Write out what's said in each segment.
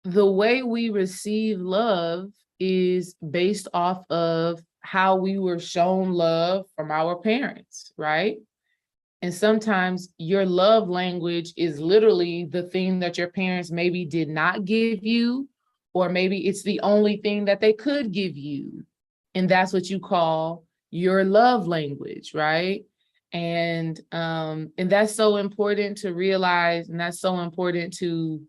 the way we receive love is based off of how we were shown love from our parents, right? And sometimes your love language is literally the thing that your parents maybe did not give you, or maybe it's the only thing that they could give you. And that's what you call your love language, right? And that's so important to realize, and that's so important to,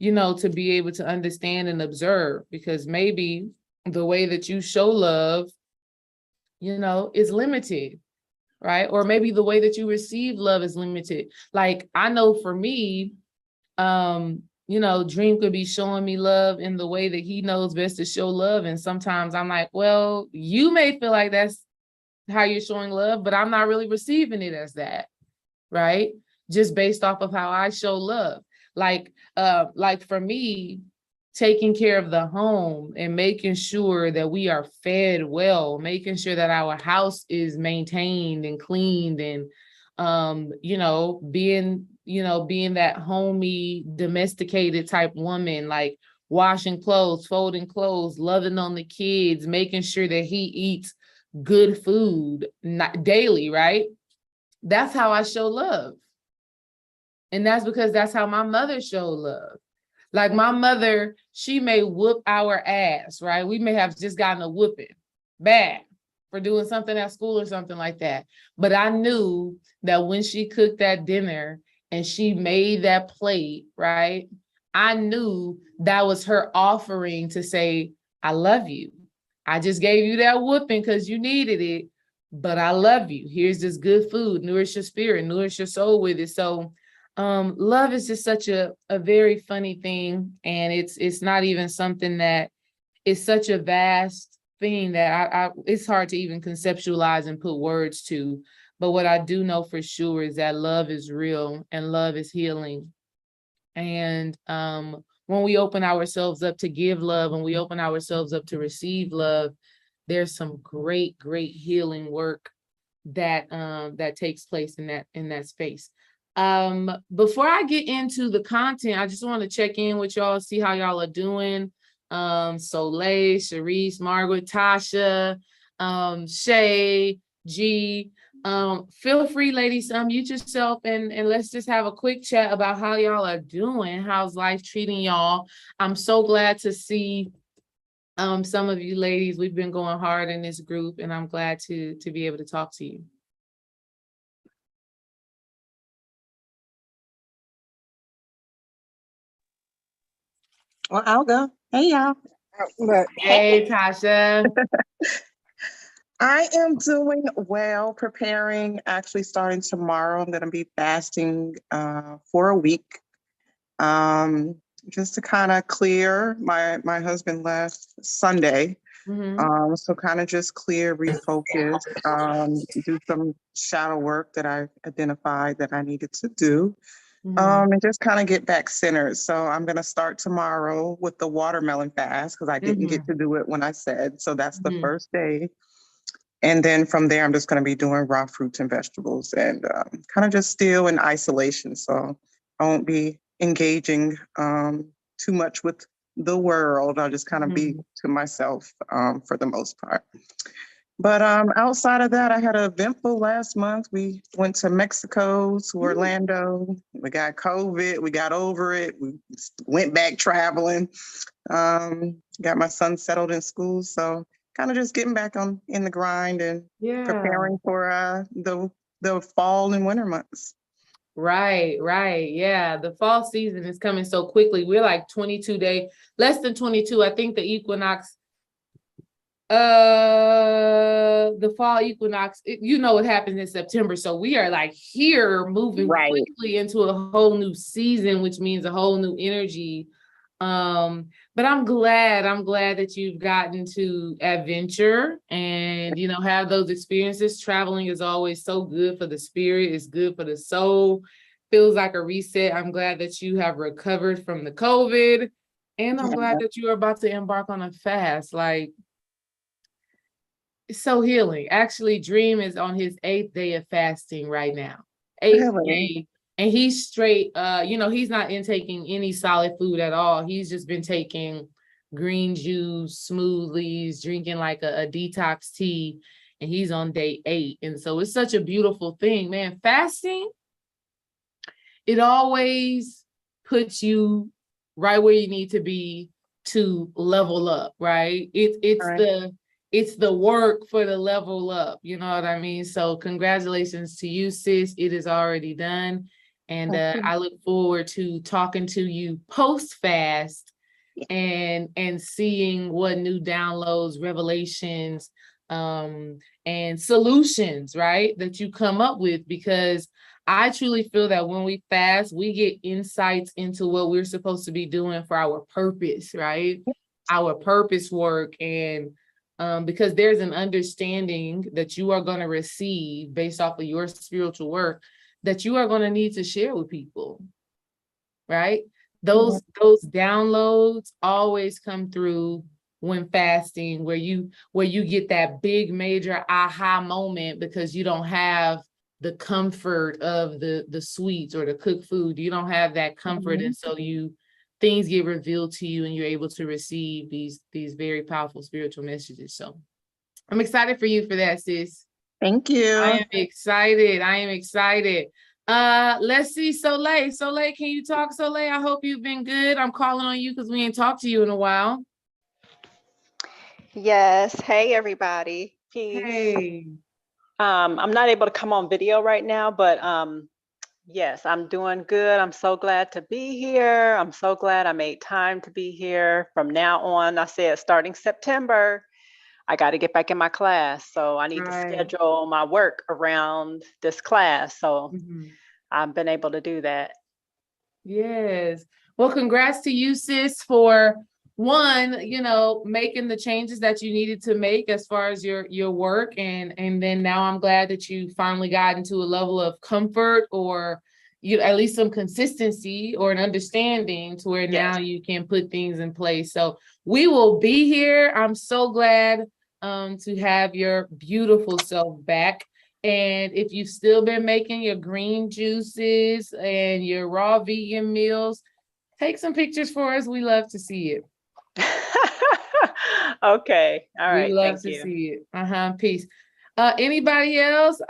to be able to understand and observe, because maybe the way that you show love, is limited, right? Or maybe the way that you receive love is limited. Like, I know for me, Dream could be showing me love in the way that he knows best to show love. And sometimes I'm like, well, you may feel like that's how you're showing love, but I'm not really receiving it as that, right? Just based off of how I show love. Like for me, taking care of the home and making sure that we are fed well, making sure that our house is maintained and cleaned, and being that homey, domesticated type woman, like washing clothes, folding clothes, loving on the kids, making sure that he eats good food, not daily, right? That's how I show love. And that's because that's how my mother showed love. Like, my mother, she may whoop our ass, right? We may have just gotten a whooping bad for doing something at school or something like that. But I knew that when she cooked that dinner and she made that plate, right? I knew that was her offering to say, I love you. I just gave you that whooping because you needed it, but I love you. Here's this good food, nourish your spirit, nourish your soul with it. So love is just such a very funny thing. And it's not even something that is such a vast thing that I it's hard to even conceptualize and put words to. But what I do know for sure is that love is real and love is healing. And when we open ourselves up to give love, and we open ourselves up to receive love, there's some great, great healing work that that takes place in that space. Before I get into the content, I just want to check in with y'all, see how y'all are doing. Soleil, Sharice, Margaret, Tasha, Shay, G. Feel free, ladies, mute yourself and let's just have a quick chat about how y'all are doing. How's life treating y'all? I'm so glad to see some of you ladies. We've been going hard in this group, and I'm glad to be able to talk to you. Well, I'll go. Hey, y'all. Hey, Tasha. I am doing well, preparing, actually starting tomorrow. I'm going to be fasting for a week, just to kind of clear. My husband left Sunday, so kind of just clear, refocus, do some shadow work that I identified that I needed to do. And just kind of get back centered. So I'm going to start tomorrow with the watermelon fast because I didn't get to do it when I said. So that's the first day. And then from there, I'm just going to be doing raw fruits and vegetables and kind of just still in isolation. So I won't be engaging too much with the world. I'll just kind of be to myself for the most part. But outside of that, I had an eventful last month. We went to Mexico, to Orlando. We got COVID. We got over it. We went back traveling. Got my son settled in school. So kind of just getting back in the grind and preparing for the fall and winter months. Right. Yeah. The fall season is coming so quickly. We're like 22 days, less than 22. I think the equinox, the fall equinox, it happens in September. So we are like here moving quickly into a whole new season, which means a whole new energy. But I'm glad that you've gotten to adventure and, have those experiences. Traveling is always so good for the spirit. It's good for the soul. Feels like a reset. I'm glad that you have recovered from the COVID, and I'm glad that you are about to embark on a fast. Like, it's so healing. Actually, Dream is on his 8th day of fasting right now. 8th day And he's straight, he's not intaking any solid food at all. He's just been taking green juice, smoothies, drinking like a detox tea, and he's on day 8. And so it's such a beautiful thing, man. Fasting, it always puts you right where you need to be to level up, right? It's the work for the level up, you know what I mean? So congratulations to you, sis. It is already done. And I look forward to talking to you post-fast and seeing what new downloads, revelations, and solutions, right, that you come up with, because I truly feel that when we fast, we get insights into what we're supposed to be doing for our purpose, right? Our purpose work. And because there's an understanding that you are going to receive based off of your spiritual work that you are going to need to share with people, right? Those downloads always come through when fasting, where you get that big major aha moment because you don't have the comfort of the sweets or the cooked food. You don't have that comfort. And so things get revealed to you and you're able to receive these very powerful spiritual messages. So I'm excited for you for that, sis. Thank you. I am excited. Let's see, Soleil. Soleil, can you talk, Soleil? I hope you've been good. I'm calling on you because we ain't talked to you in a while. Yes. Hey, everybody. Peace. Hey. I'm not able to come on video right now, but yes, I'm doing good. I'm so glad to be here. I'm so glad I made time to be here. From now on, I said starting September, I got to get back in my class. So I need to schedule my work around this class. So I've been able to do that. Yes. Well, congrats to you, sis, for one, making the changes that you needed to make as far as your work. And then now I'm glad that you finally got into a level of comfort, or at least some consistency or an understanding to where now you can put things in place. So we will be here. I'm so glad to have your beautiful self back. And if you've still been making your green juices and your raw vegan meals, take some pictures for us. We love to see it. Okay. All right. We love to see it. Peace. Anybody else?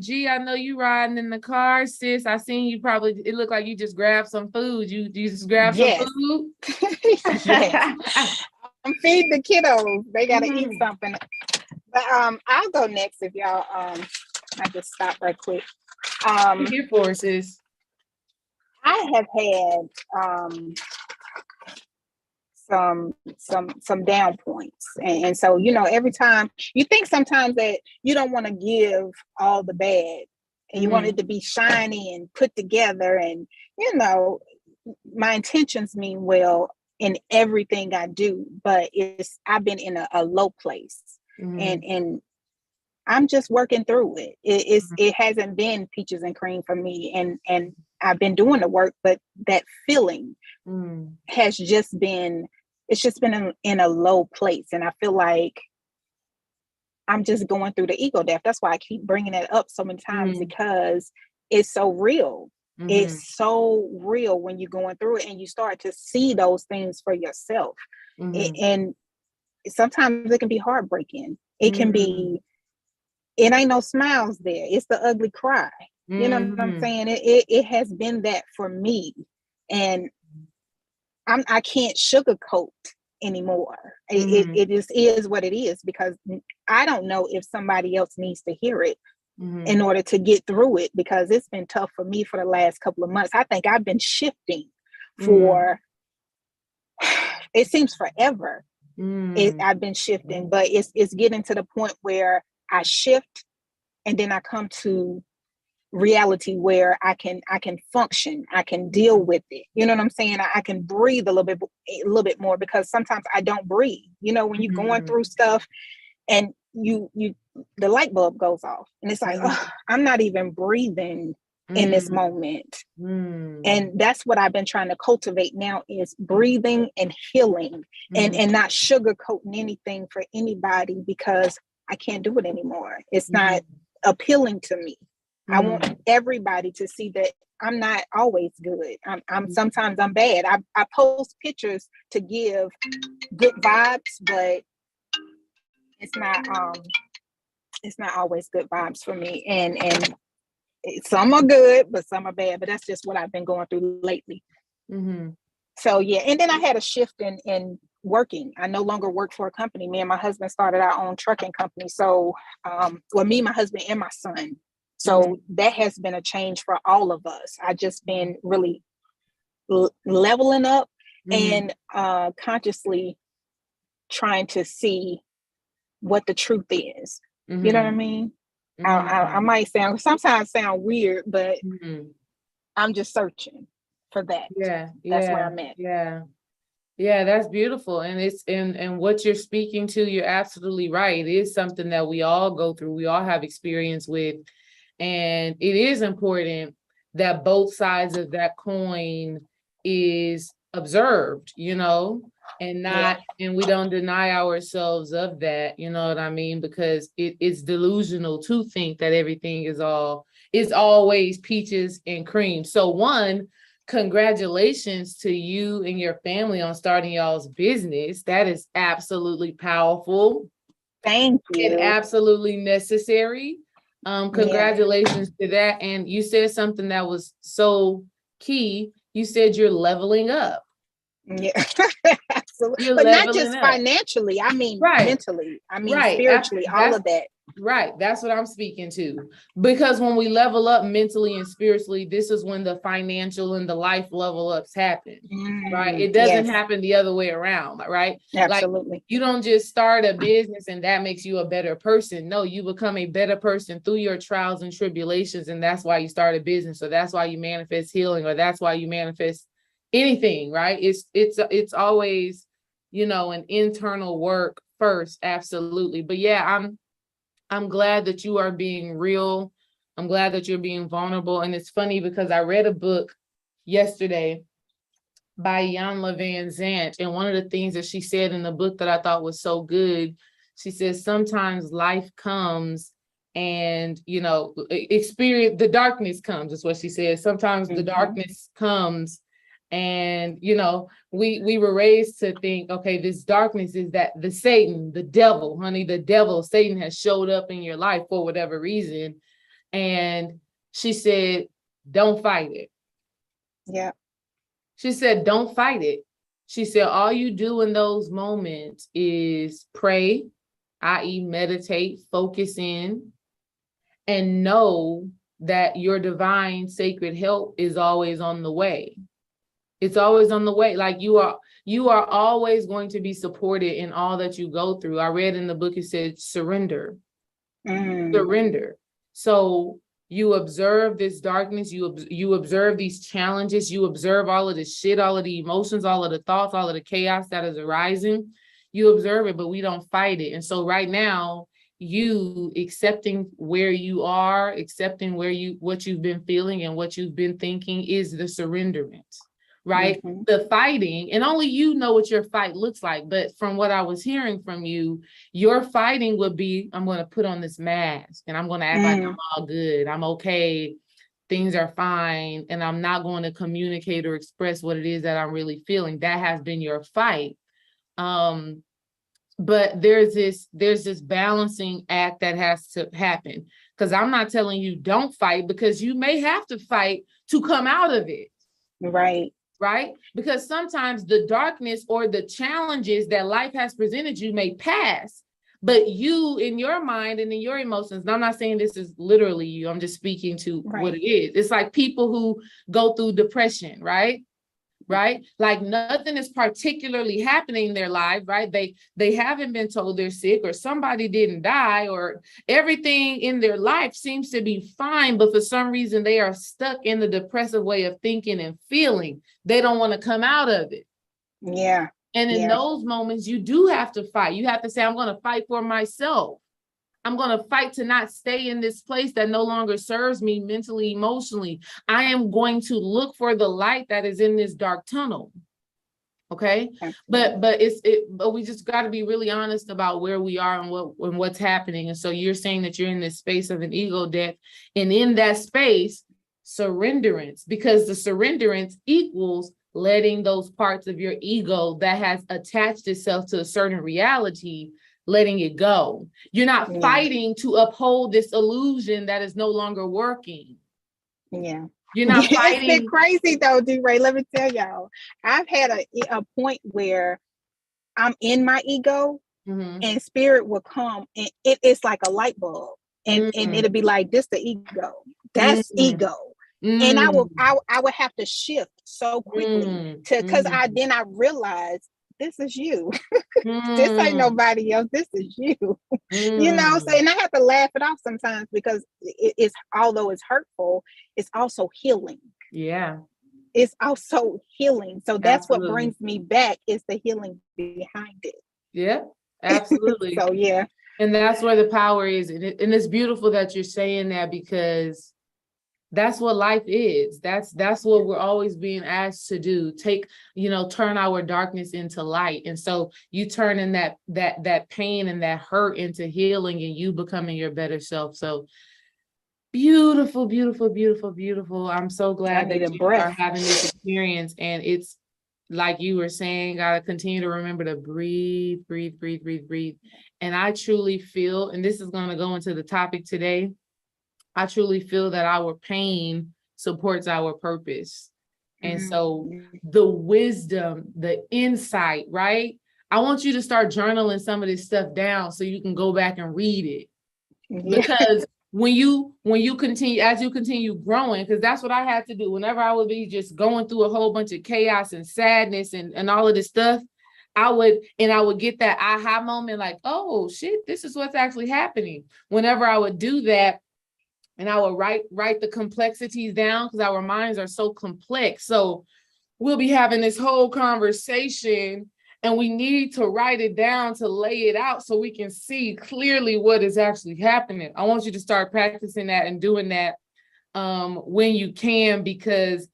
G, I know you riding in the car, sis. I seen you it looked like you just grabbed some food. You just grabbed some food? Yes. I'm feeding the kiddos. They gotta eat something. But I'll go next if y'all I just stop right quick. Here for us, sis. I have had some down points, and so every time you think sometimes that you don't want to give all the bad, and you want it to be shiny and put together, and my intentions mean well in everything I do, but I've been in a low place, and I'm just working through it. It hasn't been peaches and cream for me, and I've been doing the work, but that feeling has just been in a low place. And I feel like I'm just going through the ego death. That's why I keep bringing it up so many times, because it's so real. It's so real when you're going through it and you start to see those things for yourself. And sometimes it can be heartbreaking. It can be, it ain't no smiles there. It's the ugly cry. You know what I'm saying? It has been that for me. And I can't sugarcoat anymore. It just is what it is, because I don't know if somebody else needs to hear it in order to get through it, because it's been tough for me for the last couple of months. I think I've been shifting for, it seems forever. I've been shifting, but it's getting to the point where I shift and then I come to reality where I can function, I can deal with it. You know what I'm saying? I can breathe a little bit more, because sometimes I don't breathe. When you're going through stuff and you the light bulb goes off and it's like, I'm not even breathing in this moment. And that's what I've been trying to cultivate now, is breathing and healing, and not sugarcoating anything for anybody, because I can't do it anymore. It's not appealing to me. I want everybody to see that I'm not always good. I'm sometimes I'm bad. I post pictures to give good vibes, but it's not always good vibes for me. And some are good, but some are bad. But that's just what I've been going through lately. Mm-hmm. So yeah, and then I had a shift in working. I no longer work for a company. Me and my husband started our own trucking company. So me, my husband, and my son. So that has been a change for all of us. I just been really leveling up and consciously trying to see what the truth is. You know what I mean? I might sometimes sound weird, but I'm just searching for that. That's where I'm at. Yeah, that's beautiful. And it's and what you're speaking to, you're absolutely right. It is something that we all go through, we all have experience with. And it is important that both sides of that coin is observed, and not, and we don't deny ourselves of that, you know what I mean? Because it's delusional to think that everything is always peaches and cream. So one, congratulations to you and your family on starting y'all's business. That is absolutely powerful. Thank you. And absolutely necessary. Congratulations to that. And you said something that was so key. You said you're leveling up. Yeah, absolutely. You're but not just up. Financially. I mean, mentally. I mean, spiritually, all of that. Right. That's what I'm speaking to. Because when we level up mentally and spiritually, this is when the financial and the life level ups happen. Right. It doesn't happen the other way around. Right. Absolutely. Like, you don't just start a business and that makes you a better person. No, you become a better person through your trials and tribulations. And that's why you start a business. So that's why you manifest healing, or that's why you manifest anything. Right. It's always, an internal work first. Absolutely. But yeah, I'm glad that you are being real. I'm glad that you're being vulnerable. And it's funny because I read a book yesterday by Iyanla Vanzant. And one of the things that she said in the book that I thought was so good, she says, sometimes life comes and, experience, the darkness comes, is what she says. Sometimes the darkness comes and, we were raised to think, okay, this darkness is that the Satan, the devil, honey, the devil, Satan has showed up in your life for whatever reason. And she said, don't fight it. Yeah. She said, don't fight it. She said, all you do in those moments is pray, i.e. meditate, focus in, and know that your divine sacred help is always on the way. It's always on the way. Like you are always going to be supported in all that you go through. I read in the book, it said, surrender. Surrender. So you observe this darkness, you observe these challenges, you observe all of this shit, all of the emotions, all of the thoughts, all of the chaos that is arising. You observe it, but we don't fight it. And so right now, you accepting where you are, accepting what you've been feeling and what you've been thinking is the surrenderance. Right? The fighting, and only you know what your fight looks like. But from what I was hearing from you, your fighting would be, I'm going to put on this mask and I'm going to act like I'm all good. I'm okay. Things are fine. And I'm not going to communicate or express what it is that I'm really feeling. That has been your fight. But there's this balancing act that has to happen, because I'm not telling you don't fight, because you may have to fight to come out of it. Right? Because sometimes the darkness or the challenges that life has presented you may pass, but you in your mind and in your emotions, and I'm not saying this is literally you, I'm just speaking to what it is. It's like people who go through depression, right? Like nothing is particularly happening in their life, right? They haven't been told they're sick, or somebody didn't die, or everything in their life seems to be fine, but for some reason they are stuck in the depressive way of thinking and feeling. They don't want to come out of it. Yeah. And in those moments, you do have to fight. You have to say, I'm going to fight for myself. I'm going to fight to not stay in this place that no longer serves me mentally, emotionally. I am going to look for the light that is in this dark tunnel. Okay. But we just got to be really honest about where we are and what's happening. And so you're saying that you're in this space of an ego death, and in that space, surrenderance, because the surrenderance equals letting those parts of your ego that has attached itself to a certain reality, letting it go. You're not Yeah. fighting to uphold this illusion that is no longer working. Yeah. You're not It's fighting. been crazy though, D-Ray. Let me tell y'all. I've had a point where I'm in my ego Mhm. and spirit will come and it's like a light bulb. And it'll be like, this the ego. That's ego. And I would have to shift so quickly because I realized this is you. This ain't nobody else. This is you. You know, so and I have to laugh it off sometimes because it's although it's hurtful, it's also healing. Yeah. It's also healing. So that's Absolutely. what brings me back is the healing behind it. Yeah, absolutely. So yeah. And that's where the power is. And it's beautiful that you're saying that, because that's what life is. That's what we're always being asked to do. Turn our darkness into light. And so you turn in that pain and that hurt into healing and you becoming your better self. So beautiful, beautiful, beautiful, beautiful. I'm so glad that you are having this experience. And it's like you were saying, gotta continue to remember to breathe, breathe, breathe, breathe, breathe. And I truly feel, and this is going to go into the topic today, I truly feel that our pain supports our purpose. And so the wisdom, the insight, right? I want you to start journaling some of this stuff down so you can go back and read it. Yeah. Because when you continue growing, because that's what I had to do. Whenever I would be just going through a whole bunch of chaos and sadness and all of this stuff, I would get that aha moment like, oh shit, this is what's actually happening. Whenever I would do that, and I would write the complexities down, because our minds are so complex. So we'll be having this whole conversation and we need to write it down to lay it out so we can see clearly what is actually happening. I want you to start practicing that and doing that when you can, because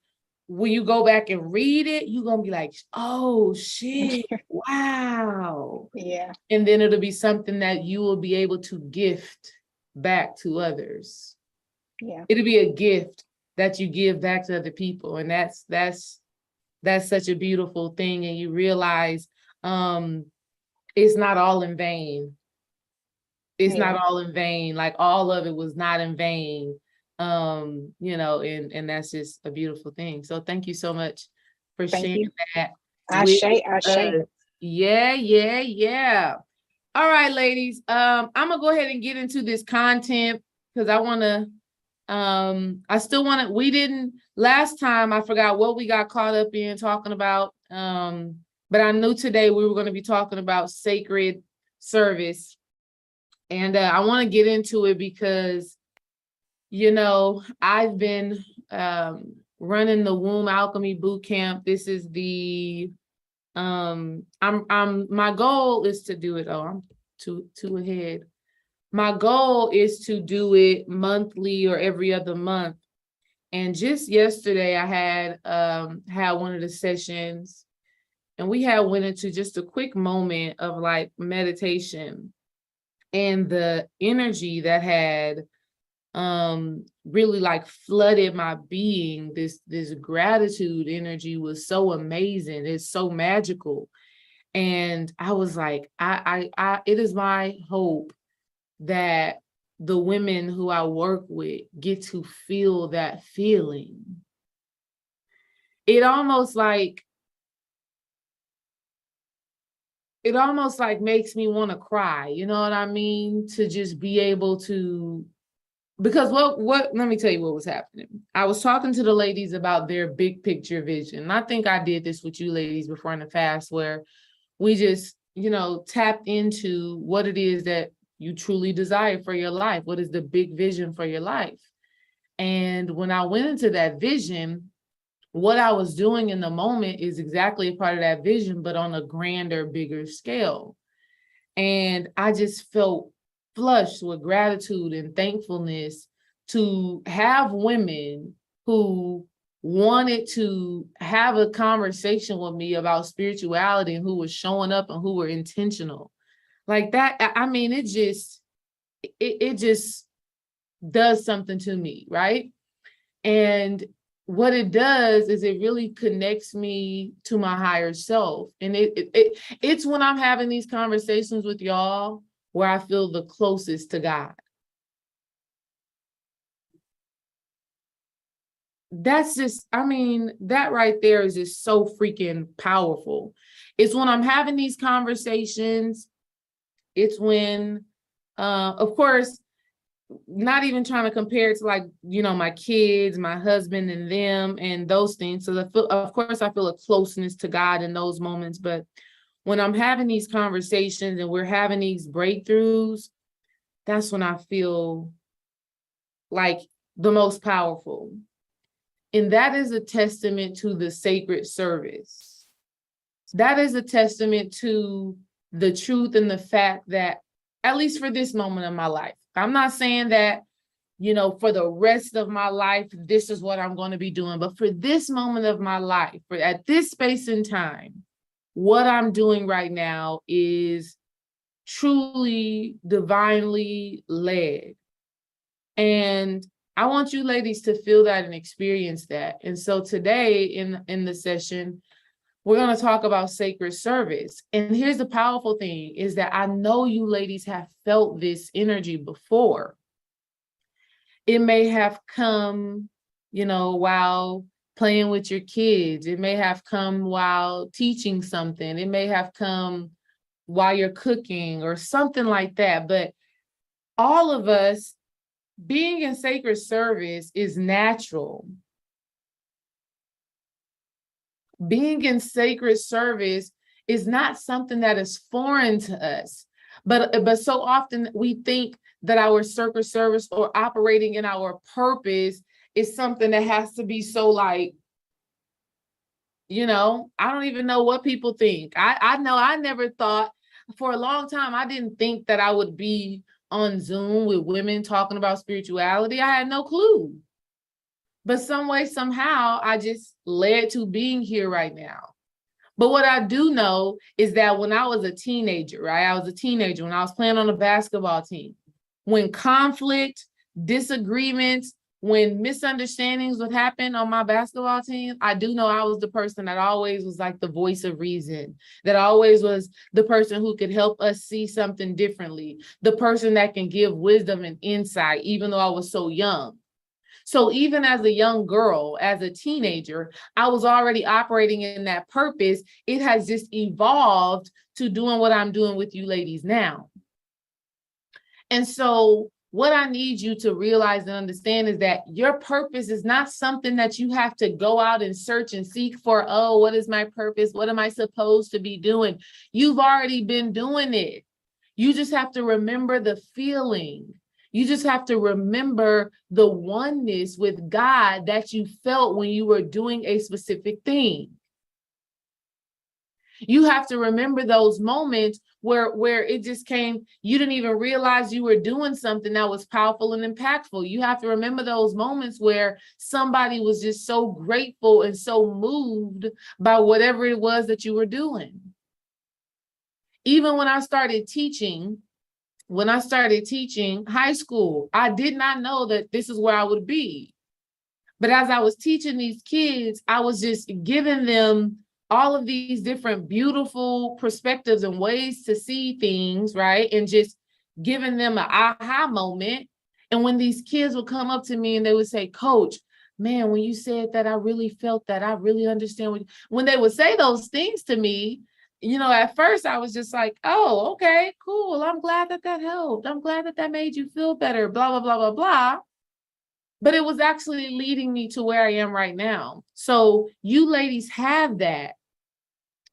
when you go back and read it, you're going to be like, oh shit, wow. Yeah. And then it'll be something that you will be able to gift back to others. Yeah. It'll be a gift that you give back to other people. And that's such a beautiful thing. And you realize it's not all in vain. It's not all in vain. Like all of it was not in vain. And that's just a beautiful thing. So thank you so much for sharing that. Ashe. Yeah. All right, ladies. I'm gonna go ahead and get into this content because I want to. Last time I forgot what we got caught up in talking about. But I knew today we were going to be talking about sacred service. And I want to get into it because, I've been running the Womb Alchemy Boot Camp. This is my goal is to do it. Oh, I'm too ahead. My goal is to do it monthly or every other month. And just yesterday I had one of the sessions and we went into just a quick moment of like meditation, and the energy that had really like flooded my being. This gratitude energy was so amazing. It's so magical. And I was like, it is my hope that the women who I work with get to feel that feeling. It almost like makes me want to cry, you know what I mean? To just be able to, because let me tell you what was happening. I was talking to the ladies about their big picture vision. And I think I did this with you ladies before in the past, where we just, tapped into what it is that you truly desire for your life. What is the big vision for your life? And when I went into that vision, what I was doing in the moment is exactly a part of that vision, but on a grander, bigger scale. And I just felt flushed with gratitude and thankfulness to have women who wanted to have a conversation with me about spirituality and who were showing up and who were intentional. Like that, I mean, it just does something to me, right? And what it does is it really connects me to my higher self. And it's when I'm having these conversations with y'all where I feel the closest to God. That's just, I mean, that right there is just so freaking powerful. It's when I'm having these conversations. It's when, of course, not even trying to compare it to, like, you know, my kids, my husband and them and those things. So of course, I feel a closeness to God in those moments. But when I'm having these conversations and we're having these breakthroughs, that's when I feel like the most powerful. And that is a testament to the sacred service. That is a testament to the truth and the fact that, at least for this moment of my life, I'm not saying that, you know, for the rest of my life, this is what I'm going to be doing. But for this moment of my life, at this space and time, what I'm doing right now is truly divinely led. And I want you ladies to feel that and experience that. And so today in the session, we're going to talk about sacred service. And here's the powerful thing is that I know you ladies have felt this energy before. It may have come, you know, while playing with your kids. It may have come while teaching something. It may have come while you're cooking or something like that. But all of us, being in sacred service is natural. Being in sacred service is not something that is foreign to us, but so often we think that our sacred service or operating in our purpose is something that has to be so, like, you know, I don't even know what people think. I know I never thought for a long time, I didn't think that I would be on Zoom with women talking about spirituality. I had no clue. But some way, somehow, I just led to being here right now. But what I do know is that when I was a teenager, right? I was a teenager when I was playing on a basketball team. When conflict, disagreements, when misunderstandings would happen on my basketball team, I do know I was the person that always was like the voice of reason, that always was the person who could help us see something differently, the person that can give wisdom and insight, even though I was so young. So even as a young girl, as a teenager, I was already operating in that purpose. It has just evolved to doing what I'm doing with you ladies now. And so what I need you to realize and understand is that your purpose is not something that you have to go out and search and seek for. Oh, what is my purpose? What am I supposed to be doing? You've already been doing it. You just have to remember the feeling. You just have to remember the oneness with God that you felt when you were doing a specific thing. You have to remember those moments where it just came, you didn't even realize you were doing something that was powerful and impactful. You have to remember those moments where somebody was just so grateful and so moved by whatever it was that you were doing. Even when I started teaching high school, I did not know that this is where I would be. But as I was teaching these kids, I was just giving them all of these different beautiful perspectives and ways to see things, right? And just giving them an aha moment. And when these kids would come up to me and they would say, Coach, man, when you said that, I really felt that. I really understand. When they would say those things to me, you know, at first I was just like, oh, okay, cool. I'm glad that helped. I'm glad that made you feel better, blah, blah, blah, blah, blah. But it was actually leading me to where I am right now. So you ladies have that.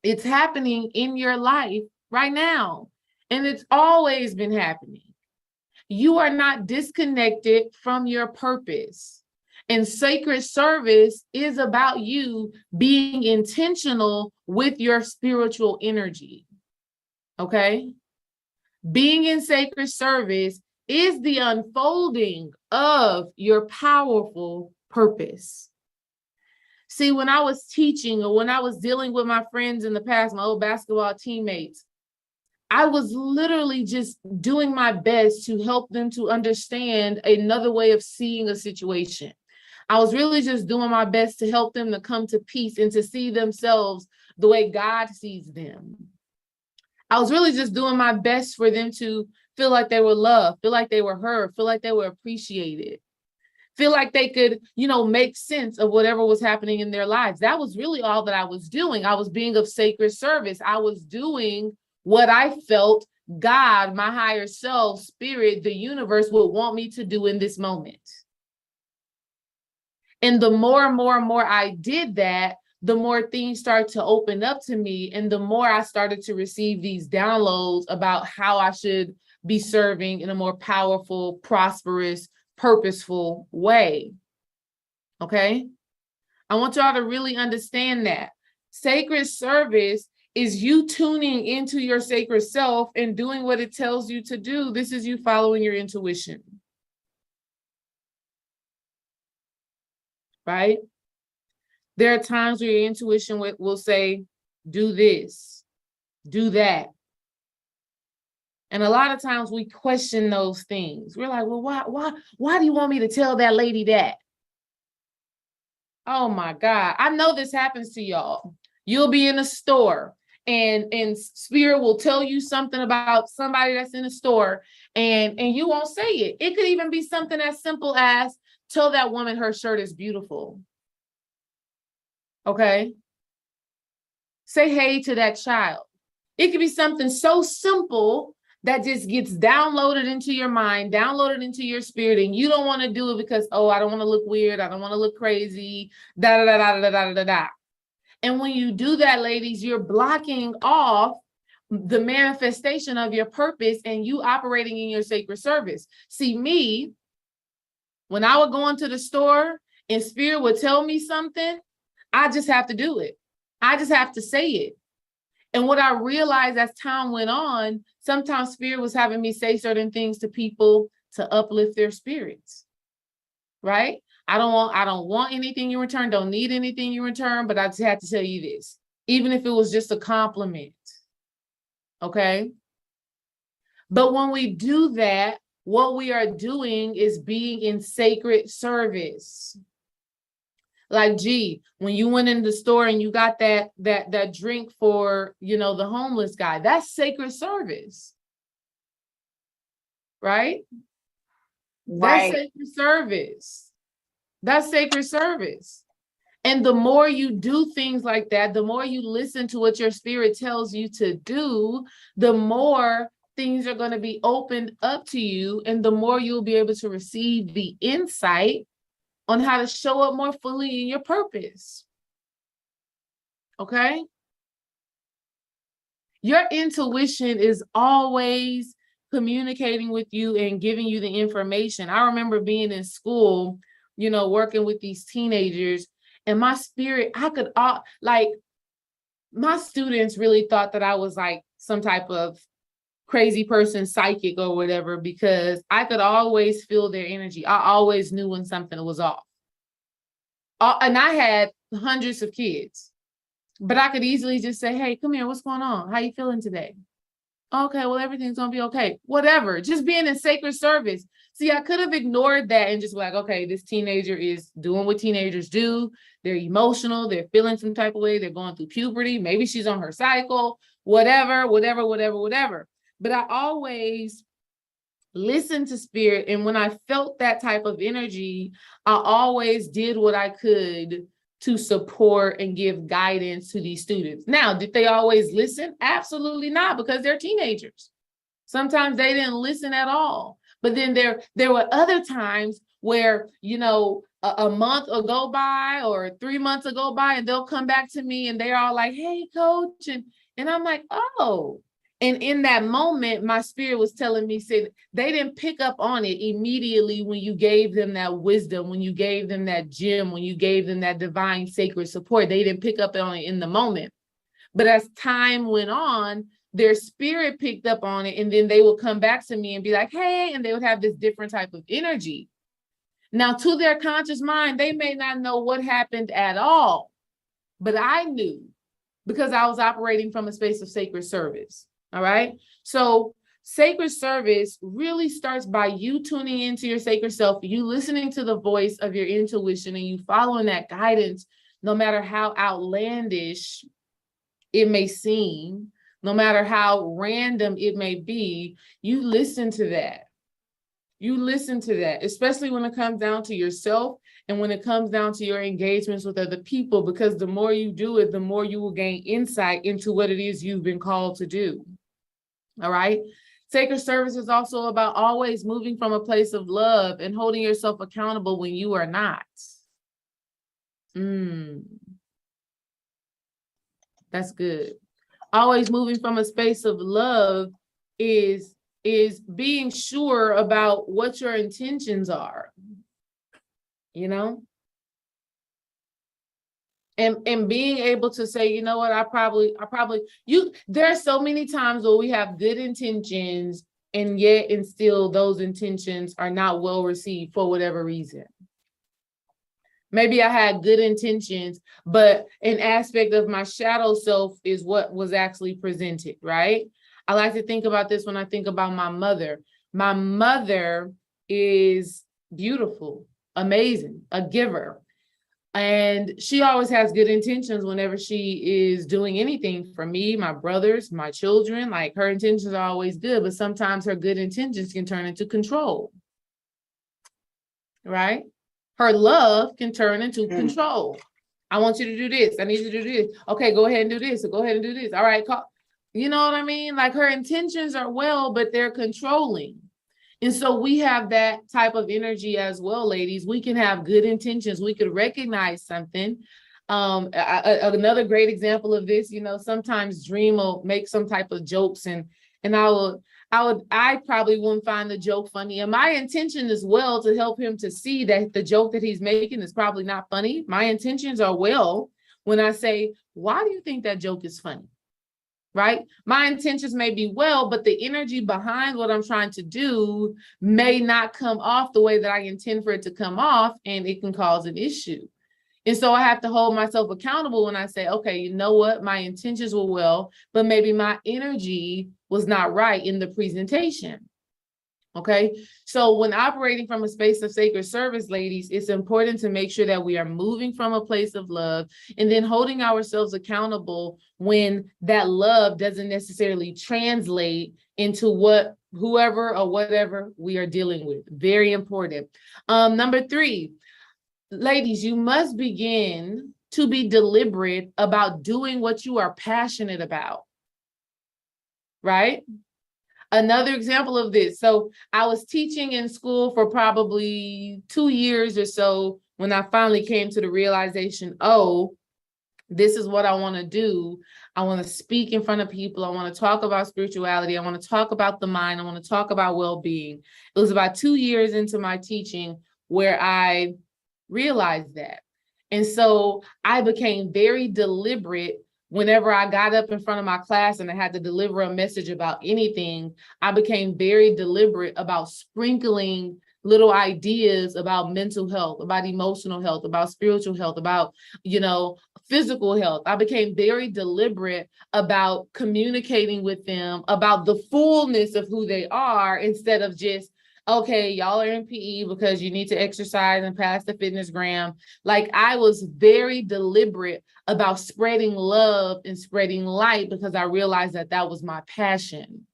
It's happening in your life right now. And it's always been happening. You are not disconnected from your purpose. And sacred service is about you being intentional with your spiritual energy. Okay? Being in sacred service is the unfolding of your powerful purpose. See, when I was teaching or when I was dealing with my friends in the past, my old basketball teammates, I was literally just doing my best to help them to understand another way of seeing a situation. I was really just doing my best to help them to come to peace and to see themselves the way God sees them. I was really just doing my best for them to feel like they were loved, feel like they were heard, feel like they were appreciated, feel like they could, make sense of whatever was happening in their lives. That was really all that I was doing. I was being of sacred service. I was doing what I felt God, my higher self, spirit, the universe would want me to do in this moment. And the more and more and more I did that, the more things started to open up to me. And the more I started to receive these downloads about how I should be serving in a more powerful, prosperous, purposeful way. Okay? I want y'all to really understand that. Sacred service is you tuning into your sacred self and doing what it tells you to do. This is you following your intuition. Right? There are times where your intuition will say, do this, do that. And a lot of times we question those things. We're like, well, why do you want me to tell that lady that? Oh my God. I know this happens to y'all. You'll be in a store and spirit will tell you something about somebody that's in a store and you won't say it. It could even be something as simple as tell that woman her shirt is beautiful. Okay. Say hey to that child. It could be something so simple that just gets downloaded into your mind, downloaded into your spirit, and you don't want to do it because, I don't want to look weird. I don't want to look crazy, da, da, da, da, da, da, da, da. And when you do that, ladies, you're blocking off the manifestation of your purpose and you operating in your sacred service. See, me, when I would go into the store and spirit would tell me something, I just have to do it. I just have to say it. And what I realized as time went on, sometimes spirit was having me say certain things to people to uplift their spirits, right? I don't want anything in return, don't need anything in return, but I just had to tell you this, even if it was just a compliment, okay? But when we do that, what we are doing is being in sacred service. Like, gee, when you went in the store and you got that drink for, the homeless guy, that's sacred service, right? That's sacred service. That's sacred service. And the more you do things like that, the more you listen to what your spirit tells you to do, the more things are going to be opened up to you, and the more you'll be able to receive the insight on how to show up more fully in your purpose. Okay? Your intuition is always communicating with you and giving you the information. I remember being in school, working with these teenagers, and my spirit, my students really thought that I was like some type of crazy person, psychic or whatever, because I could always feel their energy. I always knew when something was off. And I had hundreds of kids, but I could easily just say, hey, come here, what's going on? How you feeling today? Okay, well, everything's going to be okay. Whatever, just being in sacred service. See, I could have ignored that and just like, okay, this teenager is doing what teenagers do. They're emotional. They're feeling some type of way. They're going through puberty. Maybe she's on her cycle, whatever. But I always listened to spirit. And when I felt that type of energy, I always did what I could to support and give guidance to these students. Now, did they always listen? Absolutely not, because they're teenagers. Sometimes they didn't listen at all. But then there were other times where, a month will go by or 3 months will go by and they'll come back to me and they're all like, hey, coach. And I'm like, oh. And in that moment, my spirit was telling me, said they didn't pick up on it immediately when you gave them that wisdom, when you gave them that gem, when you gave them that divine sacred support. They didn't pick up on it in the moment. But as time went on, their spirit picked up on it, and then they would come back to me and be like, hey, and they would have this different type of energy. Now, to their conscious mind, they may not know what happened at all, but I knew because I was operating from a space of sacred service. All right. So sacred service really starts by you tuning into your sacred self, you listening to the voice of your intuition, and you following that guidance, no matter how outlandish it may seem, no matter how random it may be. You listen to that. You listen to that, especially when it comes down to yourself and when it comes down to your engagements with other people, because the more you do it, the more you will gain insight into what it is you've been called to do. All right. Sacred service is also about always moving from a place of love and holding yourself accountable when you are not. That's good. Always moving from a space of love is being sure about what your intentions are, you know, and being able to say, you know what, there are so many times where we have good intentions and yet and still those intentions are not well received for whatever reason. Maybe I had good intentions, but an aspect of my shadow self is what was actually presented, right? I like to think about this when I think about my mother. My mother is beautiful, amazing, a giver. And she always has good intentions whenever she is doing anything for me, my brothers, my children. Like, her intentions are always good, but sometimes her good intentions can turn into control, right? Her love can turn into control. I want you to do this. I need you to do this. Okay, go ahead and do this. Or go ahead and do this. All right, you know what I mean? Like, her intentions are well, but they're controlling. And so we have that type of energy as well, ladies. We can have good intentions. We could recognize something. Another great example of this, you know, sometimes Dream will make some type of jokes and I probably wouldn't find the joke funny. And my intention is well to help him to see that the joke that he's making is probably not funny. My intentions are well when I say, why do you think that joke is funny? Right? My intentions may be well, but the energy behind what I'm trying to do may not come off the way that I intend for it to come off, and it can cause an issue. And so I have to hold myself accountable when I say, okay, you know what? My intentions were well, but maybe my energy was not right in the presentation. Okay. So when operating from a space of sacred service, ladies, it's important to make sure that we are moving from a place of love and then holding ourselves accountable when that love doesn't necessarily translate into what whoever or whatever we are dealing with. Very important. Number 3, ladies, you must begin to be deliberate about doing what you are passionate about. Right? Another example of this. So I was teaching in school for probably 2 years or so when I finally came to the realization, oh, this is what I want to do. I want to speak in front of people. I want to talk about spirituality. I want to talk about the mind. I want to talk about well-being. It was about 2 years into my teaching where I realized that. And so I became very deliberate. Whenever I got up in front of my class and I had to deliver a message about anything, I became very deliberate about sprinkling little ideas about mental health, about emotional health, about spiritual health, about, you know, physical health. I became very deliberate about communicating with them about the fullness of who they are, instead of just, okay, y'all are in PE because you need to exercise and pass the fitness gram. Like, I was very deliberate about spreading love and spreading light because I realized that that was my passion.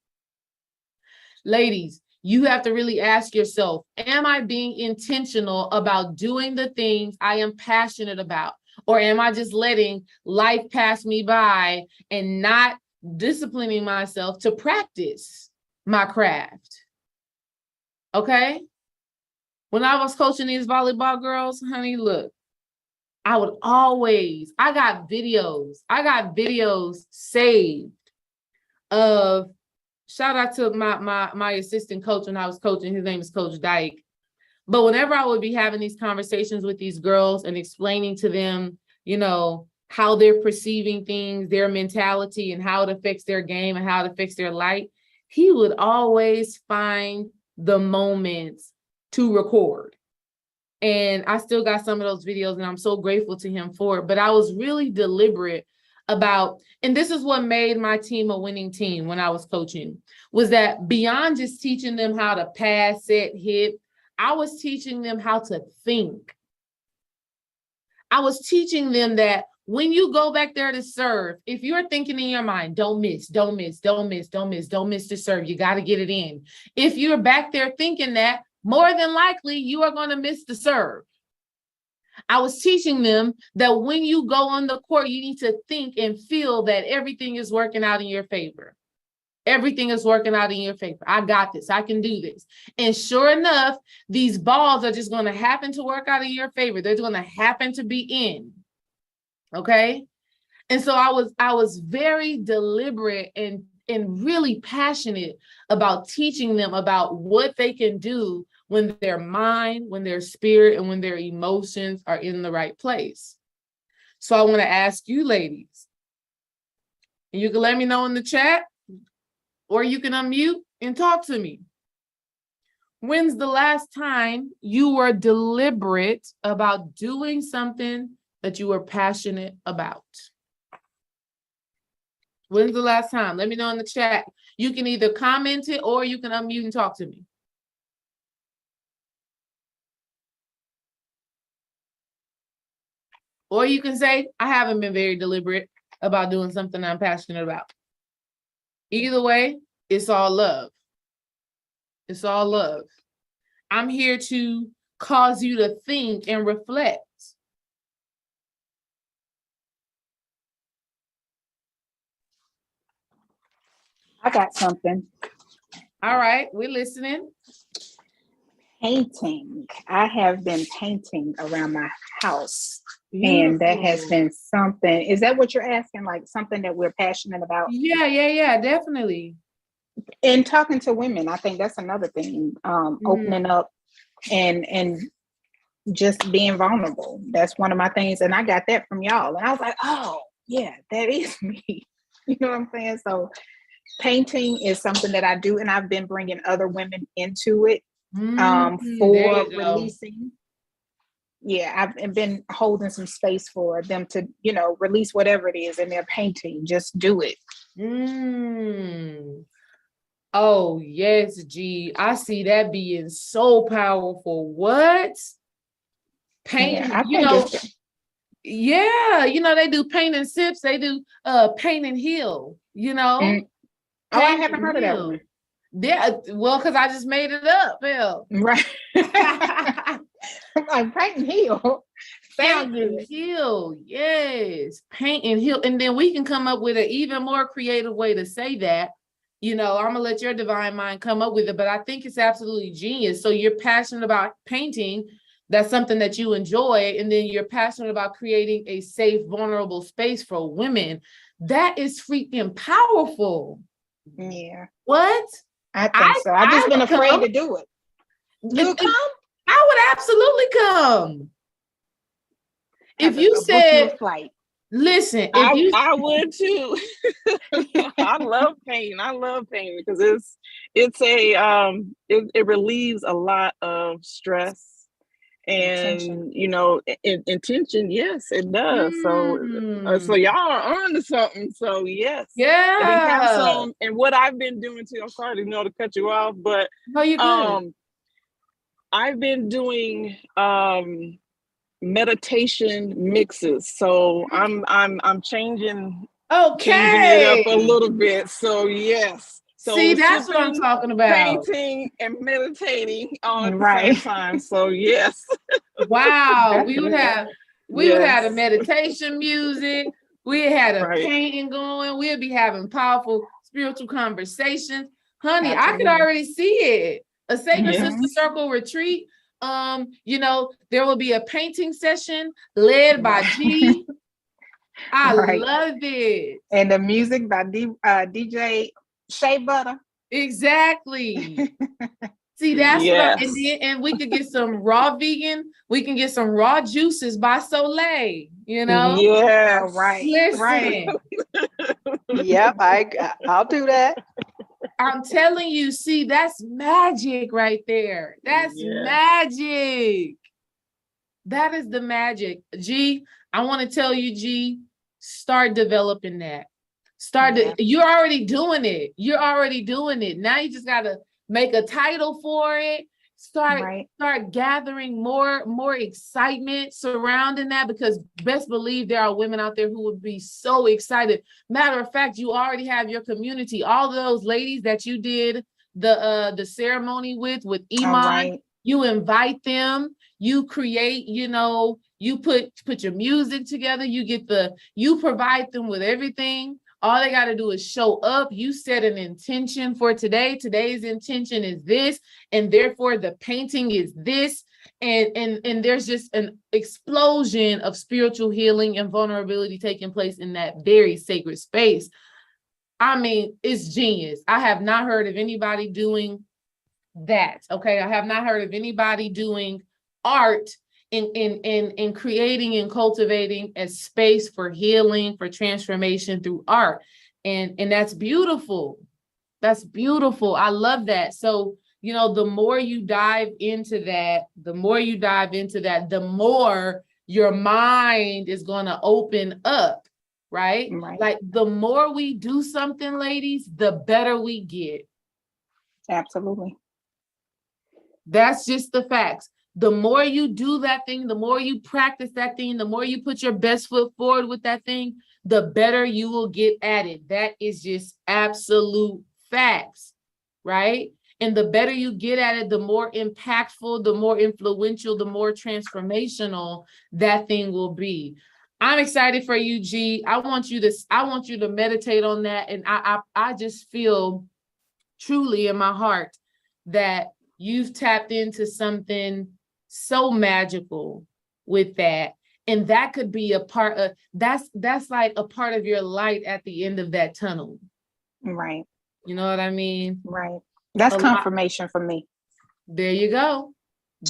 Ladies, you have to really ask yourself, am I being intentional about doing the things I am passionate about? Or am I just letting life pass me by and not disciplining myself to practice my craft? Okay. When I was coaching these volleyball girls, honey, look, I got videos saved of, shout out to my assistant coach when I was coaching. His name is Coach Dyke. But whenever I would be having these conversations with these girls and explaining to them, you know, how they're perceiving things, their mentality, and how it affects their game and how it affects their light, he would always find the moments to record. And I still got some of those videos and I'm so grateful to him for it. But I was really deliberate about, and this is what made my team a winning team when I was coaching, was that beyond just teaching them how to pass, set, hit, I was teaching them how to think. I was teaching them that when you go back there to serve, if you're thinking in your mind, don't miss, don't miss, don't miss, don't miss, don't miss the serve, you got to get it in. If you're back there thinking that, more than likely you are going to miss the serve. I was teaching them that when you go on the court, you need to think and feel that everything is working out in your favor. Everything is working out in your favor. I got this. I can do this. And sure enough, these balls are just going to happen to work out in your favor. They're going to happen to be in. Okay. And so I was very deliberate and really passionate about teaching them about what they can do when their mind, when their spirit, and when their emotions are in the right place. So I want to ask you ladies, and you can let me know in the chat, or you can unmute and talk to me. When's the last time you were deliberate about doing something that you were passionate about? When's the last time? Let me know in the chat. You can either comment it or you can unmute and talk to me. Or you can say, I haven't been very deliberate about doing something I'm passionate about. Either way, it's all love. It's all love. I'm here to cause you to think and reflect. I got something. All right, we're listening. Painting. I have been painting around my house. And that has been something. Is that what you're asking? Like something that we're passionate about? Yeah, definitely. And talking to women, I think that's another thing. Opening up and just being vulnerable. That's one of my things. And I got that from y'all. And I was like, oh, yeah, that is me. You know what I'm saying? So painting is something that I do. And I've been bringing other women into it for releasing. Yeah, I've been holding some space for them to, release whatever it is in their painting. Just do it. Oh, yes, G. I see that being so powerful. What? Paint, they do paint and sips. They do paint and heal, Oh, I haven't heard of that one. Yeah, well, because I just made it up, Bill. Right. Like paint and heal. Sound good. Paint and heal, yes. Paint and heal. And then we can come up with an even more creative way to say that. I'm gonna let your divine mind come up with it, but I think it's absolutely genius. So you're passionate about painting. That's something that you enjoy. And then you're passionate about creating a safe, vulnerable space for women. That is freaking powerful. Yeah. What? I think so. I've just been afraid to do it. You'll come? I would absolutely come. If you said, listen, I would too. I love painting. I love painting because it relieves a lot of stress and intention. Yes, it does. So y'all are on to something. So yes, yeah. And then have some. And what I've been doing too. I'm sorry to cut you off, but no, you're good. I've been doing meditation mixes. So I'm changing it up a little bit. So yes. So see, that's what I'm talking about. Painting and meditating all at the same time. So yes. Wow. we would have a meditation music. We had a painting going. We'd be having powerful spiritual conversations. Honey, absolutely. I could already see it. A Sacred Sister Circle retreat. There will be a painting session led by G. I love it. And the music by DJ Shea Butter. Exactly. See, that's what and we could get some raw vegan. We can get some raw juices by Soleil, Yeah. Right. Listen. Right. Yep, I'll do that. I'm telling you, see, that's magic right there. That's magic. That is the magic. G, I want to tell you, G, start developing that. You're already doing it. You're already doing it. Now you just gotta make a title for it. Start gathering more excitement surrounding that, because best believe there are women out there who would be so excited. Matter of fact, you already have your community. All those ladies that you did the ceremony with Iman, you invite them, you create, you put your music together, you provide them with everything. All they got to do is show up. You set an intention for today. Today's intention is this, and therefore the painting is this. And there's just an explosion of spiritual healing and vulnerability taking place in that very sacred space. I mean, it's genius. I have not heard of anybody doing that. Okay. I have not heard of anybody doing art in creating and cultivating a space for healing, for transformation through art. And that's beautiful. That's beautiful. I love that. So, the more you dive into that, the more your mind is going to open up, right? Like the more we do something, ladies, the better we get. Absolutely. That's just the facts. The more you do that thing, the more you practice that thing, the more you put your best foot forward with that thing, the better you will get at it. That is just absolute facts, right? And the better you get at it, the more impactful, the more influential, the more transformational that thing will be. I'm excited for you, G. I want you to meditate on that. And I just feel truly in my heart that you've tapped into something so magical with that. And that could be a part of, that's like a part of your light at the end of that tunnel. Right. You know what I mean? Right. That's confirmation for me. There you go.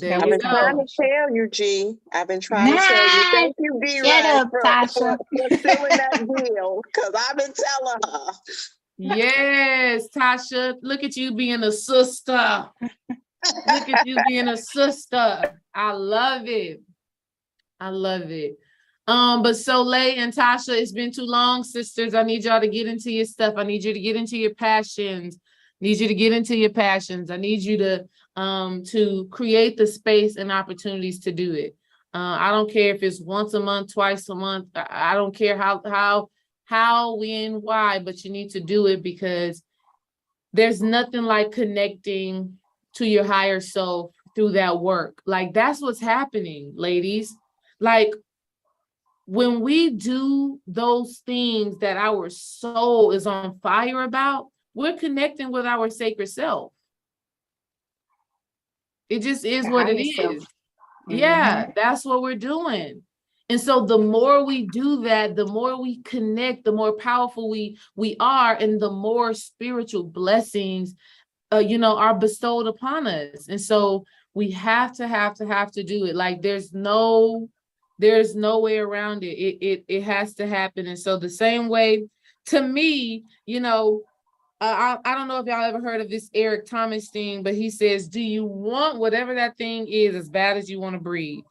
I've been trying to tell you, G. I've been trying to tell you. Thank you, D-Ray, for filling that deal, because I've been telling her. Yes, Tasha, look at you being a sister. Look at you being a sister. I love it. I love it. But Soleil and Tasha, it's been too long, sisters. I need y'all to get into your stuff. I need you to get into your passions. I need you to create the space and opportunities to do it. I don't care if it's once a month, twice a month. I don't care how, when, why, but you need to do it, because there's nothing like connecting to your higher self through that work. Like, that's what's happening, ladies. Like, when we do those things that our soul is on fire about, we're connecting with our sacred self. It just is what it is. Yeah, that's what we're doing. And so the more we do that, the more we connect, the more powerful we are, and the more spiritual blessings are bestowed upon us. And so we have to do it. Like, there's no way around it. It has to happen. And so the same way, to me, I don't know if y'all ever heard of this Eric Thomas thing, but he says, do you want whatever that thing is as bad as you want to breathe?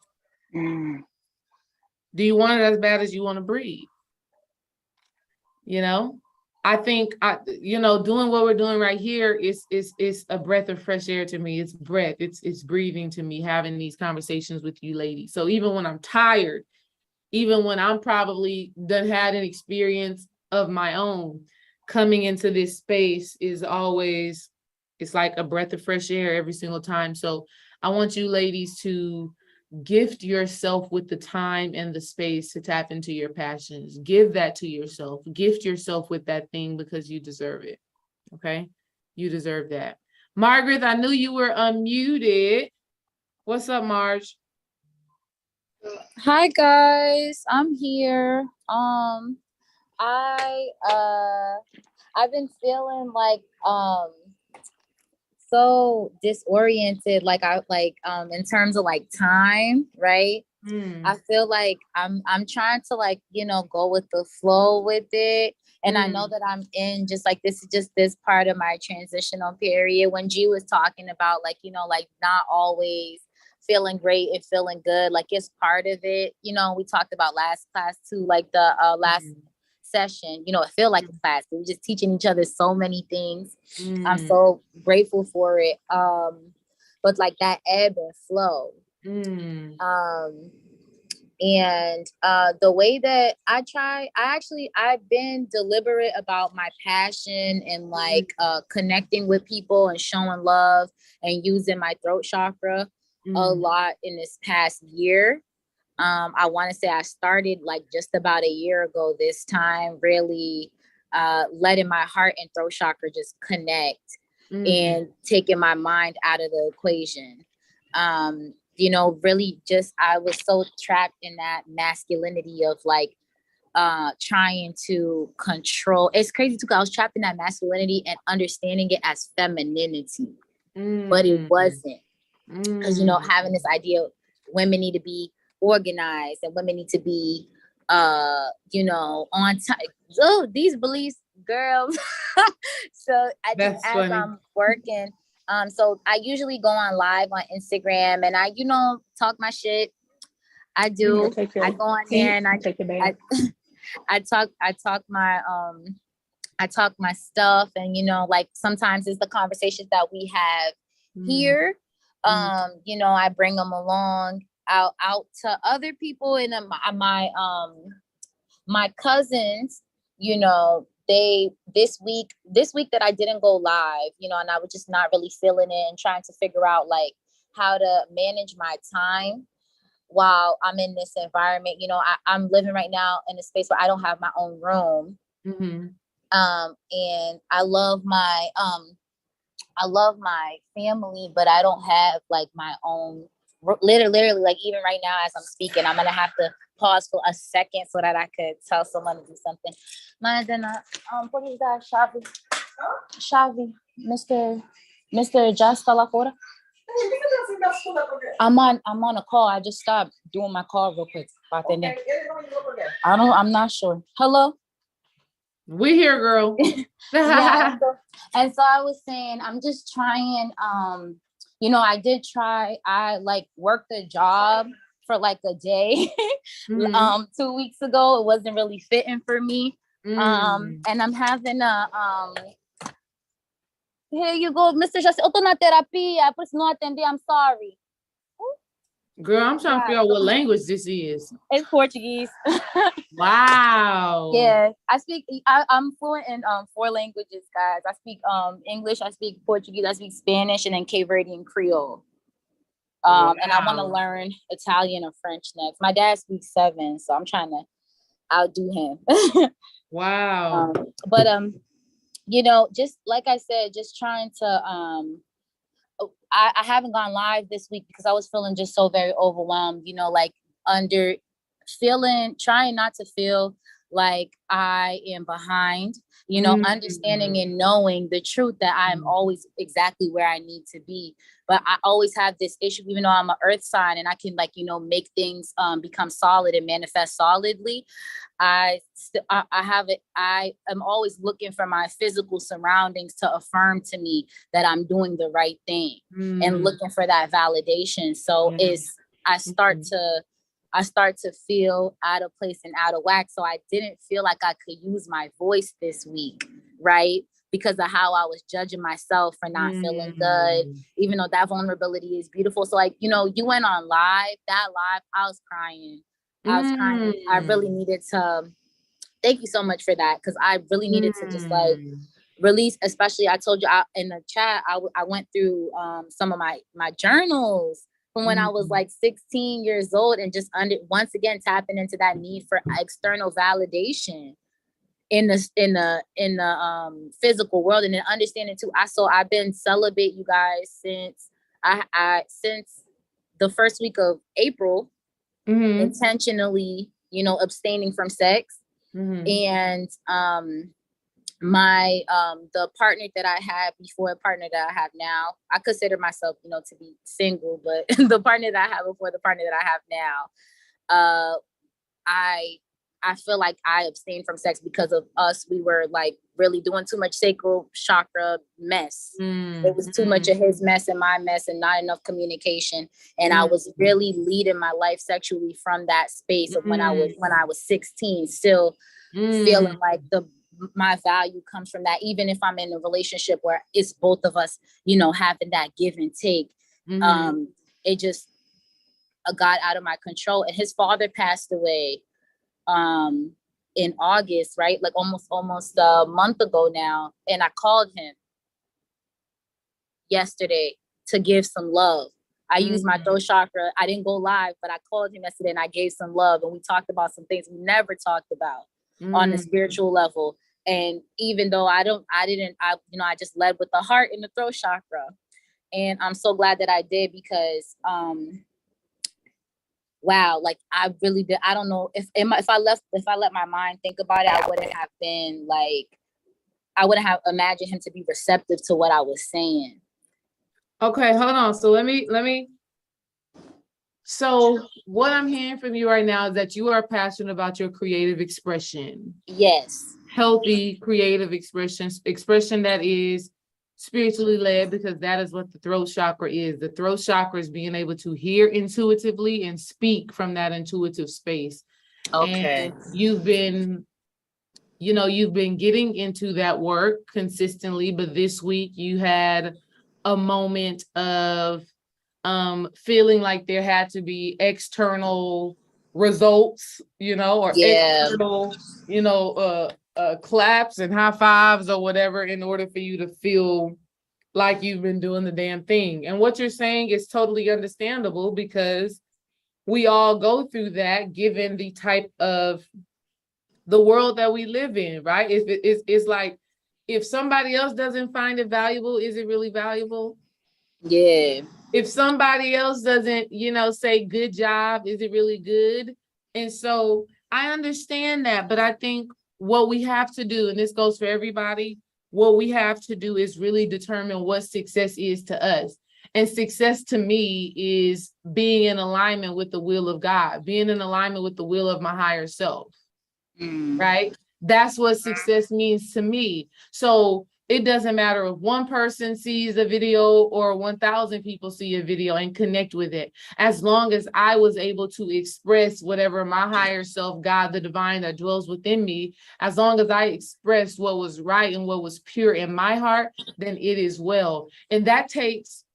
Do you want it as bad as you want to breathe? I think, doing what we're doing right here is a breath of fresh air to me. It's breath. It's breathing to me, having these conversations with you ladies. So even when I'm tired, even when I'm probably done had an experience of my own, coming into this space is always, it's like a breath of fresh air every single time. So I want you ladies to gift yourself with the time and the space to tap into your passions. Give that to yourself. Gift yourself with that thing, because you deserve it. Okay? You deserve that. Margaret, I knew you were unmuted. What's up, Marge? Hi guys, I'm here. I've been feeling like so disoriented, in terms of like time, right? I feel like I'm trying to go with the flow with it. And I know that I'm in this part of my transitional period. When G was talking about not always feeling great and feeling good. Like it's part of it. You know, we talked about last class too, like the last session, you know, it feel like a class. We're just teaching each other so many things. I'm so grateful for it. But like that ebb and flow. And the way that I've been deliberate about my passion and like connecting with people and showing love and using my throat chakra a lot in this past year. I want to say I started like just about a year ago this time, really letting my heart and throat chakra just connect and taking my mind out of the equation. You know, really just, I was so trapped in that masculinity of like trying to control. It's crazy too, 'cause I was trapped in that masculinity and understanding it as femininity, but it wasn't. Because, you know, having this idea women need to be organized and women need to be, you know, on time. Oh, these beliefs, girls. So as I'm working, so I usually go on live on Instagram and I, you know, talk my shit. I do. I go on there and I talk my stuff, and you know, like sometimes it's the conversations that we have here. You know, I bring them along out to other people, and my cousins, you know, they this week that I didn't go live, you know, and I was just not really feeling it and trying to figure out like how to manage my time while I'm in this environment. You know, I'm living right now in a space where I don't have my own room. And I love my family, but I don't have like my own, literally, like even right now as I'm speaking, I'm gonna have to pause for a second so that I could tell someone to do something. What is that, Shavi? Mr. Just la fora? I'm on a call. I just stopped doing my call real quick. I'm not sure. Hello? We here, girl. Yeah, and so I was saying, I'm just trying, you know, I like worked a job for like a day 2 weeks ago. It wasn't really fitting for me. And I'm having here you go, Mr. Just auto na terapia, pues no atendí, I'm sorry. Girl, I'm trying to figure out what language this is. It's Portuguese. Wow. Yeah, I'm fluent in 4 languages, guys. I speak English, I speak Portuguese, I speak Spanish, and then Cape Verdean Creole. And I want to learn Italian or French next. My dad speaks 7, so I'm trying to outdo him. Wow. But you know, just like I said, just trying to I haven't gone live this week because I was feeling just so very overwhelmed, you know, like trying not to feel like I am behind, you know, understanding and knowing the truth that I'm always exactly where I need to be. But I always have this issue, even though I'm an earth sign and I can, like, you know, make things become solid and manifest solidly. I am always looking for my physical surroundings to affirm to me that I'm doing the right thing and looking for that validation. So I start to feel out of place and out of whack. So I didn't feel like I could use my voice this week, right? Because of how I was judging myself for not feeling good, even though that vulnerability is beautiful. So, like, you know, you went on live, I was crying. I really needed to, thank you so much for that. Cause I really needed to just like release, especially I told you in the chat, I went through some of my journals from when I was like 16 years old, and just once again tapping into that need for external validation in the physical world, and then understanding too. I've been celibate, you guys, since since the first week of April, intentionally, you know, abstaining from sex, and my the partner that I had before, the partner that I have now, I consider myself, you know, to be single, but the partner that I have before the partner that I have now, I feel like I abstained from sex because of us. We were like really doing too much sacral chakra mess. It was too much of his mess and my mess and not enough communication. And I was really leading my life sexually from that space of when I was 16, still feeling like my value comes from that. Even if I'm in a relationship where it's both of us, you know, having that give and take, it just got out of my control. And his father passed away in August, right? Like almost a month ago now. And I called him yesterday to give some love. I used my throat chakra. I didn't go live, but I called him yesterday and I gave some love, and we talked about some things we never talked about on the spiritual level. And even though I just led with the heart and the throat chakra. And I'm so glad that I did, because wow, like I really did. I don't know if I let my mind think about it, I wouldn't have been like, I wouldn't have imagined him to be receptive to what I was saying. Okay, hold on. So let me. So what I'm hearing from you right now is that you are passionate about your creative expression. Yes. Healthy creative expression that is spiritually led, because that is what the throat chakra is. The throat chakra is being able to hear intuitively and speak from that intuitive space. Okay. And you've been getting into that work consistently, but this week you had a moment of feeling like there had to be external results, or external, claps and high fives or whatever in order for you to feel like you've been doing the damn thing. And what you're saying is totally understandable, because we all go through that given the type of the world that we live in, right? It's like, if somebody else doesn't find it valuable, is it really valuable? Yeah. If somebody else doesn't, say good job, is it really good? And so I understand that, but I think what we have to do, and this goes for everybody, what we have to do is really determine what success is to us. And success to me is being in alignment with the will of God, being in alignment with the will of my higher self. Right? That's what success means to me. So it doesn't matter if one person sees a video or 1,000 people see a video and connect with it. As long as I was able to express whatever my higher self, God, the divine that dwells within me, as long as I expressed what was right and what was pure in my heart, then it is well. And that takes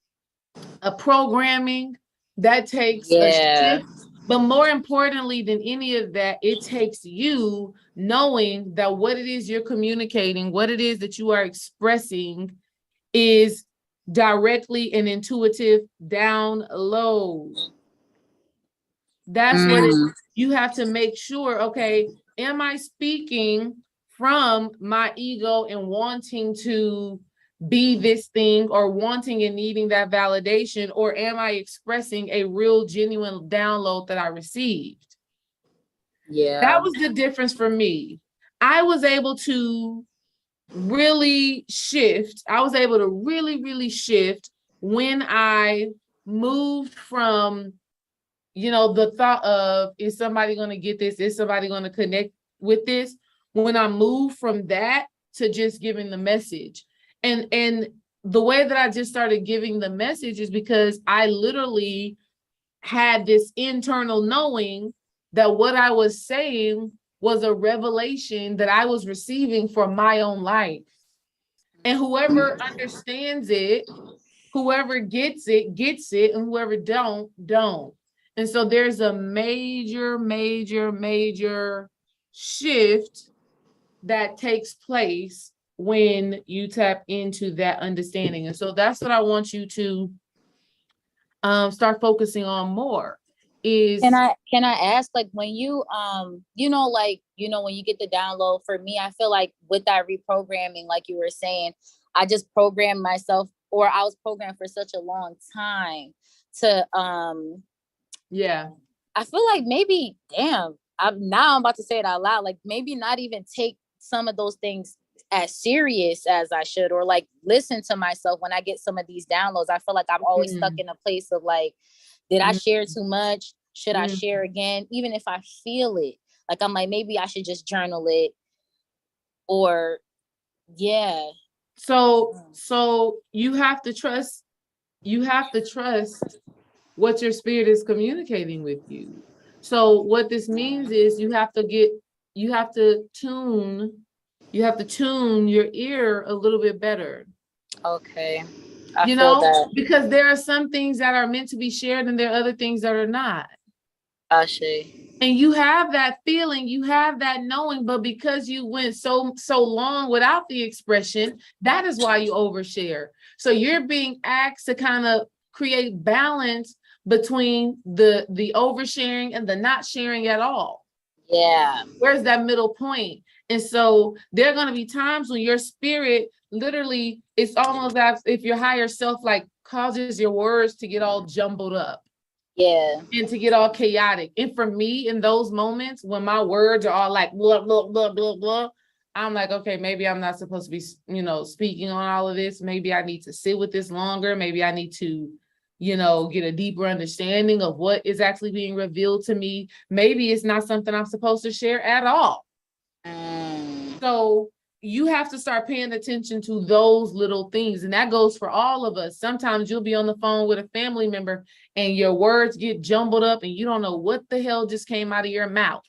a programming, that takes a shift. But more importantly than any of that, it takes you knowing that what it is you're communicating, what it is that you are expressing is directly and intuitive download. That's what you have to make sure, okay, am I speaking from my ego and wanting to be this thing or wanting and needing that validation, or am I expressing a real genuine download that I received? Yeah, that was the difference for me. I was able to really shift. I was able to really shift when I moved from, the thought of, is somebody going to get this? Is somebody going to connect with this? When I moved from that to just giving the message. And the way that I just started giving the message is because I literally had this internal knowing that what I was saying was a revelation that I was receiving for my own life. And whoever understands it, whoever gets it, and whoever don't. And so there's a major shift that takes place when you tap into that understanding. And so that's what I want you to start focusing on more is. Can I ask, like, when you when you get the download, for me, I feel like with that reprogramming, like you were saying, I just programmed myself, or I was programmed for such a long time to I feel like maybe, I'm about to say it out loud, like maybe not even take some of those things as serious as I should, or like listen to myself when I get some of these downloads. I feel like I'm always stuck in a place of like, did I share too much? Should I share again? Even if I feel it, Like, I'm like, maybe I should just journal it, or yeah. So you have to trust what your spirit is communicating with you. So what this means is you have to tune your ear a little bit better. Okay. I You feel know, that. because there are some things that are meant to be shared and there are other things that are not. I see. And you have that feeling, you have that knowing, but because you went so long without the expression, that is why you overshare. So you're being asked to kind of create balance between the oversharing and the not sharing at all. Yeah. Where's that middle point? And so there are going to be times when your spirit literally, it's almost as if your higher self like causes your words to get all jumbled up. Yeah. And to get all chaotic. And for me, in those moments when my words are all like blah, blah, blah, blah, blah, I'm like, okay, maybe I'm not supposed to be, speaking on all of this. Maybe I need to sit with this longer. Maybe I need to, get a deeper understanding of what is actually being revealed to me. Maybe it's not something I'm supposed to share at all. So you have to start paying attention to those little things. And that goes for all of us. Sometimes you'll be on the phone with a family member and your words get jumbled up and you don't know what the hell just came out of your mouth.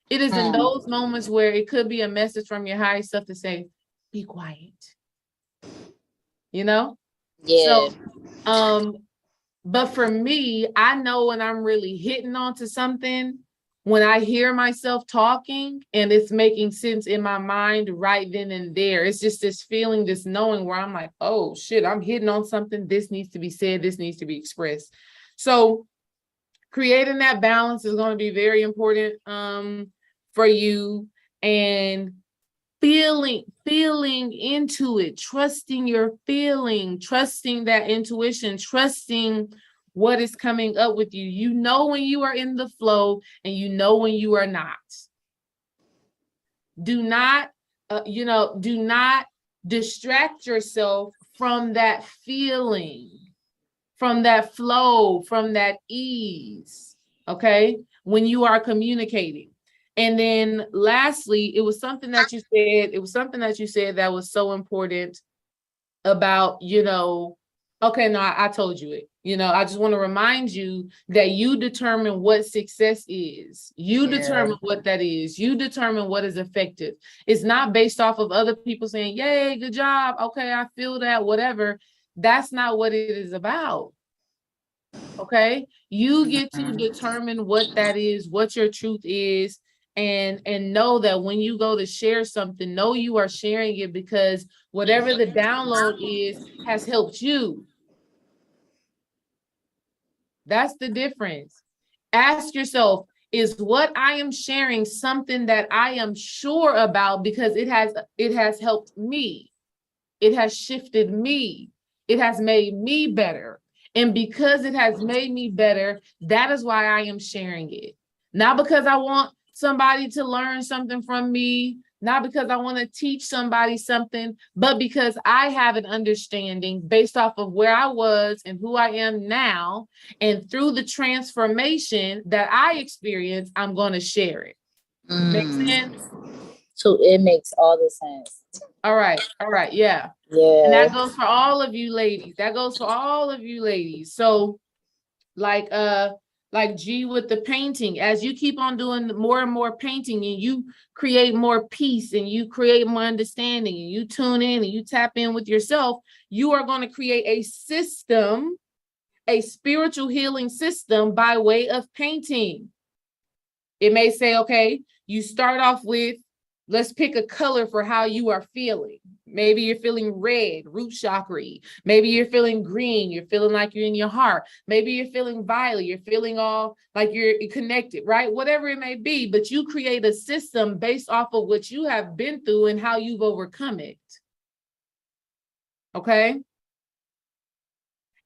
It is in those moments where it could be a message from your higher self to say, be quiet. Yeah. So, but for me, I know when I'm really hitting onto something, when I hear myself talking and it's making sense in my mind right then and there. It's just this feeling, this knowing where I'm like, oh shit, I'm hitting on something. This needs to be said. This needs to be expressed. So creating that balance is going to be very important for you, and feeling into it, trusting your feeling, trusting that intuition, trusting what is coming up with you. You know when you are in the flow and you know when you are not. Do not distract yourself from that feeling, from that flow, from that ease, okay? When you are communicating. And then lastly, it was something that you said that was so important about, okay, no, I told you it. I just want to remind you that you determine what success is. You determine what that is. You determine what is effective. It's not based off of other people saying, yay, good job. Okay, I feel that, whatever. That's not what it is about. Okay, you get to determine what that is, what your truth is, and know that when you go to share something, know you are sharing it because whatever the download is has helped you. That's the difference. Ask yourself, is what I am sharing something that I am sure about because it has helped me. It has shifted me. It has made me better. And because it has made me better, that is why I am sharing it. Not because I want somebody to learn something from me, not because I want to teach somebody something, but because I have an understanding based off of where I was and who I am now. And through the transformation that I experienced, I'm going to share it. Make sense? So it makes all the sense. All right. Yeah. And that goes for all of you ladies. So like G with the painting, as you keep on doing more and more painting and you create more peace and you create more understanding and you tune in and you tap in with yourself, you are going to create a system, a spiritual healing system by way of painting. It may say, okay, you start off with, let's pick a color for how you are feeling. Maybe you're feeling red, root chakra. Maybe you're feeling green. You're feeling like you're in your heart. Maybe you're feeling violet. You're feeling all like you're connected, right? Whatever it may be, but you create a system based off of what you have been through and how you've overcome it. Okay?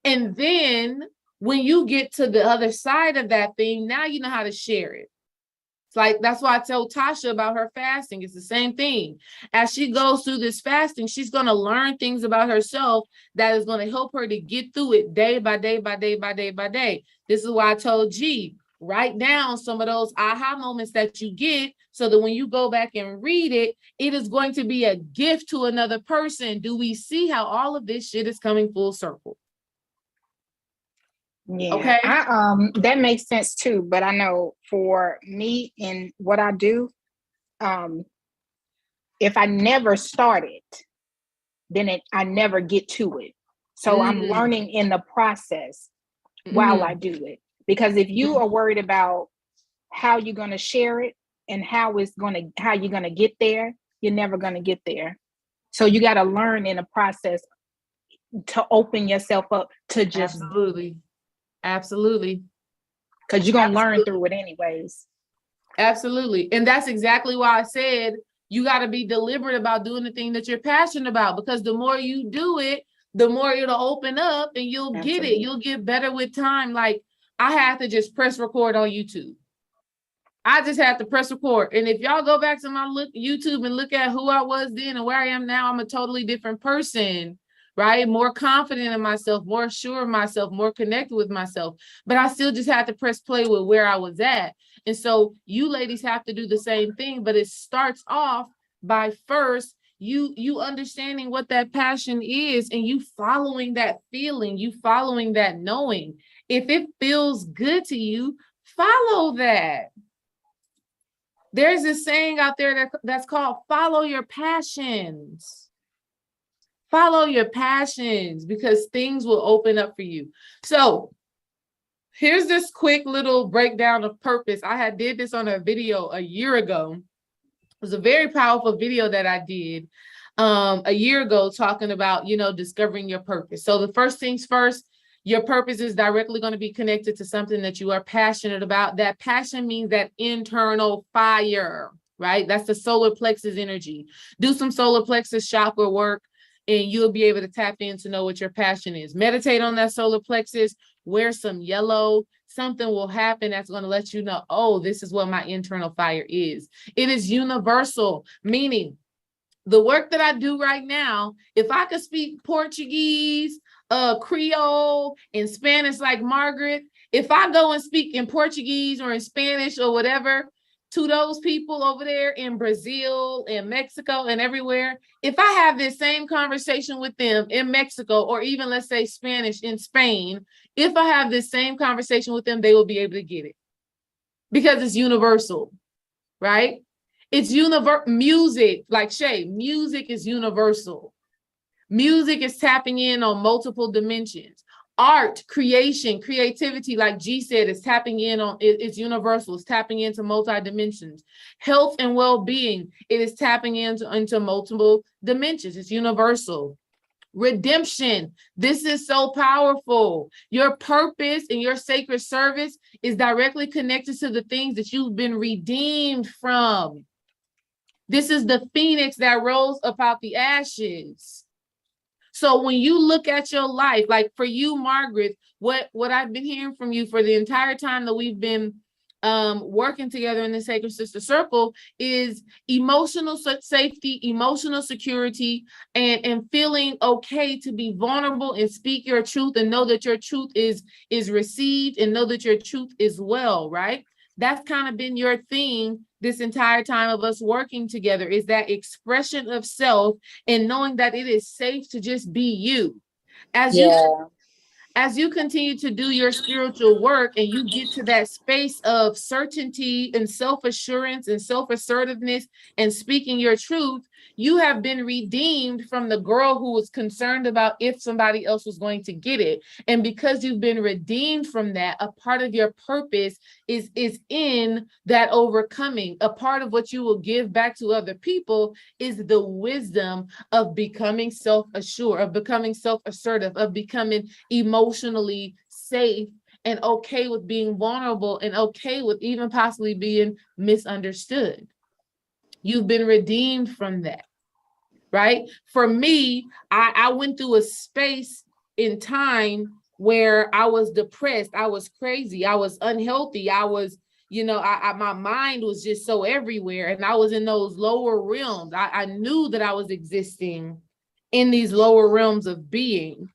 And then when you get to the other side of that thing, now you know how to share it. It's like, that's why I told Tasha about her fasting. It's the same thing. As she goes through this fasting, she's going to learn things about herself that is going to help her to get through it day by day by day by day by day. This is why I told G, write down some of those aha moments that you get so that when you go back and read it, it is going to be a gift to another person. Do we see how all of this shit is coming full circle? Yeah, Okay. That makes sense too. But I know for me and what I do, if I never start it, then I never get to it. So I'm learning in the process while I do it. Because if you are worried about how you're going to share it and how you're going to get there, you're never going to get there. So you got to learn in the process to open yourself up to just Absolutely. Because you're going to learn through it anyways. Absolutely. And that's exactly why I said you got to be deliberate about doing the thing that you're passionate about, because the more you do it, the more it'll open up and you'll get it. You'll get better with time. Like, I had to just press record on YouTube. I just had to press record. And if y'all go back to my YouTube and look at who I was then and where I am now, I'm a totally different person, right? More confident in myself, more sure of myself, more connected with myself. But I still just had to press play with where I was at. And so you ladies have to do the same thing, but it starts off by first you understanding what that passion is and you following that feeling, you following that knowing. If it feels good to you, follow that. There's this saying out there that's called follow your passions. Follow your passions because things will open up for you. So here's this quick little breakdown of purpose. I did this on a video a year ago. It was a very powerful video that I did a year ago talking about, discovering your purpose. So the first things first, your purpose is directly going to be connected to something that you are passionate about. That passion means that internal fire, right? That's the solar plexus energy. Do some solar plexus chakra work and you'll be able to tap in to know what your passion is. Meditate on that solar plexus, wear some yellow, something will happen that's going to let you know, oh, this is what my internal fire is. It is universal, meaning the work that I do right now, if I could speak Portuguese, Creole, and Spanish like Margaret, if I go and speak in Portuguese or in Spanish or whatever to those people over there in Brazil and Mexico and everywhere, if I have this same conversation with them in Mexico or even let's say Spanish in Spain, if I have this same conversation with them, they will be able to get it because it's universal, right? It's music, like Shay, music is universal. Music is tapping in on multiple dimensions. Art, creation, creativity, like G said, is tapping in on, it's universal, it's tapping into multi-dimensions. Health and well-being, it is tapping into multiple dimensions, it's universal. Redemption, this is so powerful. Your purpose and your sacred service is directly connected to the things that you've been redeemed from. This is the phoenix that rose up out the ashes. So when you look at your life, like for you, Margaret, what I've been hearing from you for the entire time that we've been working together in the Sacred Sister Circle is emotional safety, emotional security, and feeling okay to be vulnerable and speak your truth and know that your truth is received and know that your truth is well, right? That's kind of been your thing this entire time of us working together, is that expression of self and knowing that it is safe to just be you. As you continue to do your spiritual work and you get to that space of certainty and self-assurance and self-assertiveness and speaking your truth, you have been redeemed from the girl who was concerned about if somebody else was going to get it. And because you've been redeemed from that, a part of your purpose is in that overcoming. A part of what you will give back to other people is the wisdom of becoming self-assured, of becoming self-assertive, of becoming emotionally safe and okay with being vulnerable and okay with even possibly being misunderstood. You've been redeemed from that, right? For me, I went through a space in time where I was depressed, I was crazy, I was unhealthy, I was, my mind was just so everywhere, and I was in those lower realms. I knew that I was existing in these lower realms of being.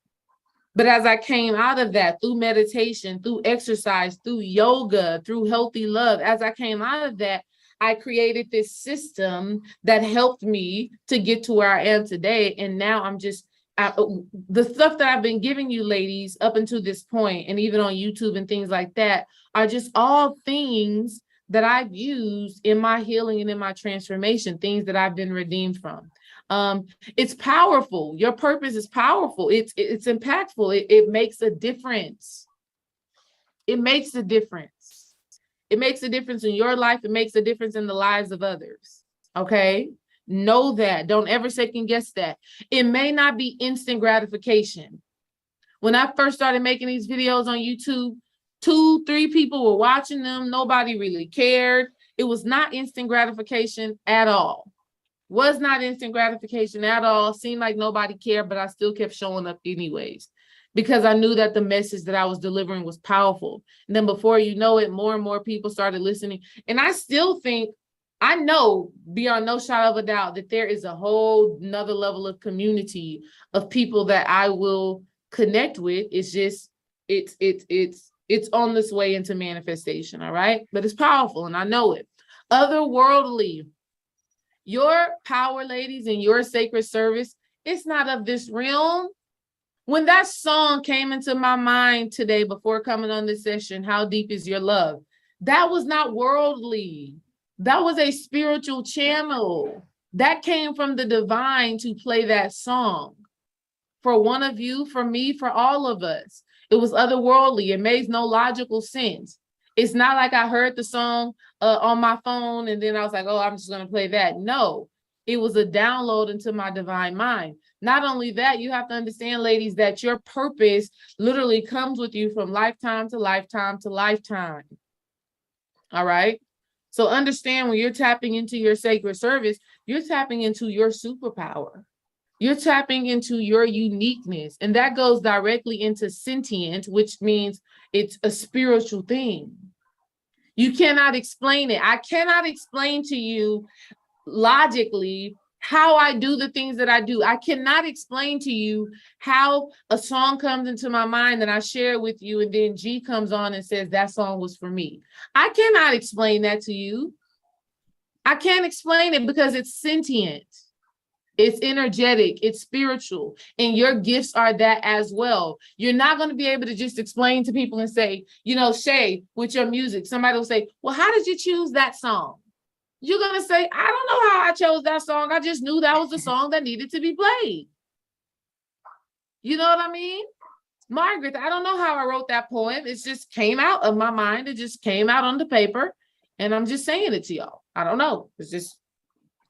But as I came out of that, through meditation, through exercise, through yoga, through healthy love, as I came out of that, I created this system that helped me to get to where I am today. And now I'm just, the stuff that I've been giving you ladies up until this point, and even on YouTube and things like that, are just all things that I've used in my healing and in my transformation, things that I've been redeemed from. It's powerful. Your purpose is powerful. It's impactful. It makes a difference. It makes a difference. It makes a difference in your life. It makes a difference in the lives of others. Okay? Know that. Don't ever second guess that. It may not be instant gratification. When I first started making these videos on YouTube, 2-3 people were watching them. Nobody really cared. It was not instant gratification at all. Was not instant gratification at all. Seemed like nobody cared, but I still kept showing up anyways, because I knew that the message that I was delivering was powerful. And then before you know it, more and more people started listening. And I still think, I know beyond no shadow of a doubt that there is a whole nother level of community of people that I will connect with. It's just, it's on this way into manifestation. All right. But it's powerful and I know it. Otherworldly. Your power, ladies, and your sacred service, it's not of this realm. When that song came into my mind today before coming on this session, How Deep Is Your Love? That was not worldly. That was a spiritual channel. That came from the divine to play that song. For one of you, for me, for all of us. It was otherworldly. It made no logical sense. It's not like I heard the song on my phone and then I was like, oh, I'm just going to play that. No, it was a download into my divine mind. Not only that, you have to understand, ladies, that your purpose literally comes with you from lifetime to lifetime to lifetime. All right. So understand, when you're tapping into your sacred service, you're tapping into your superpower. You're tapping into your uniqueness. And that goes directly into sentient, which means it's a spiritual thing. You cannot explain it. I cannot explain to you logically how I do the things that I do. I cannot explain to you how a song comes into my mind and I share it with you, and then G comes on and says that song was for me. I cannot explain that to you. I can't explain it because it's sentient. It's energetic, it's spiritual, and your gifts are that as well. You're not going to be able to just explain to people and say, you know, Shay, with your music, somebody will say, well, how did you choose that song? You're going to say, I don't know how I chose that song. I just knew that was the song that needed to be played. You know what I mean? Margaret, I don't know how I wrote that poem. It just came out of my mind. It just came out on the paper, and I'm just saying it to y'all. I don't know. It's just,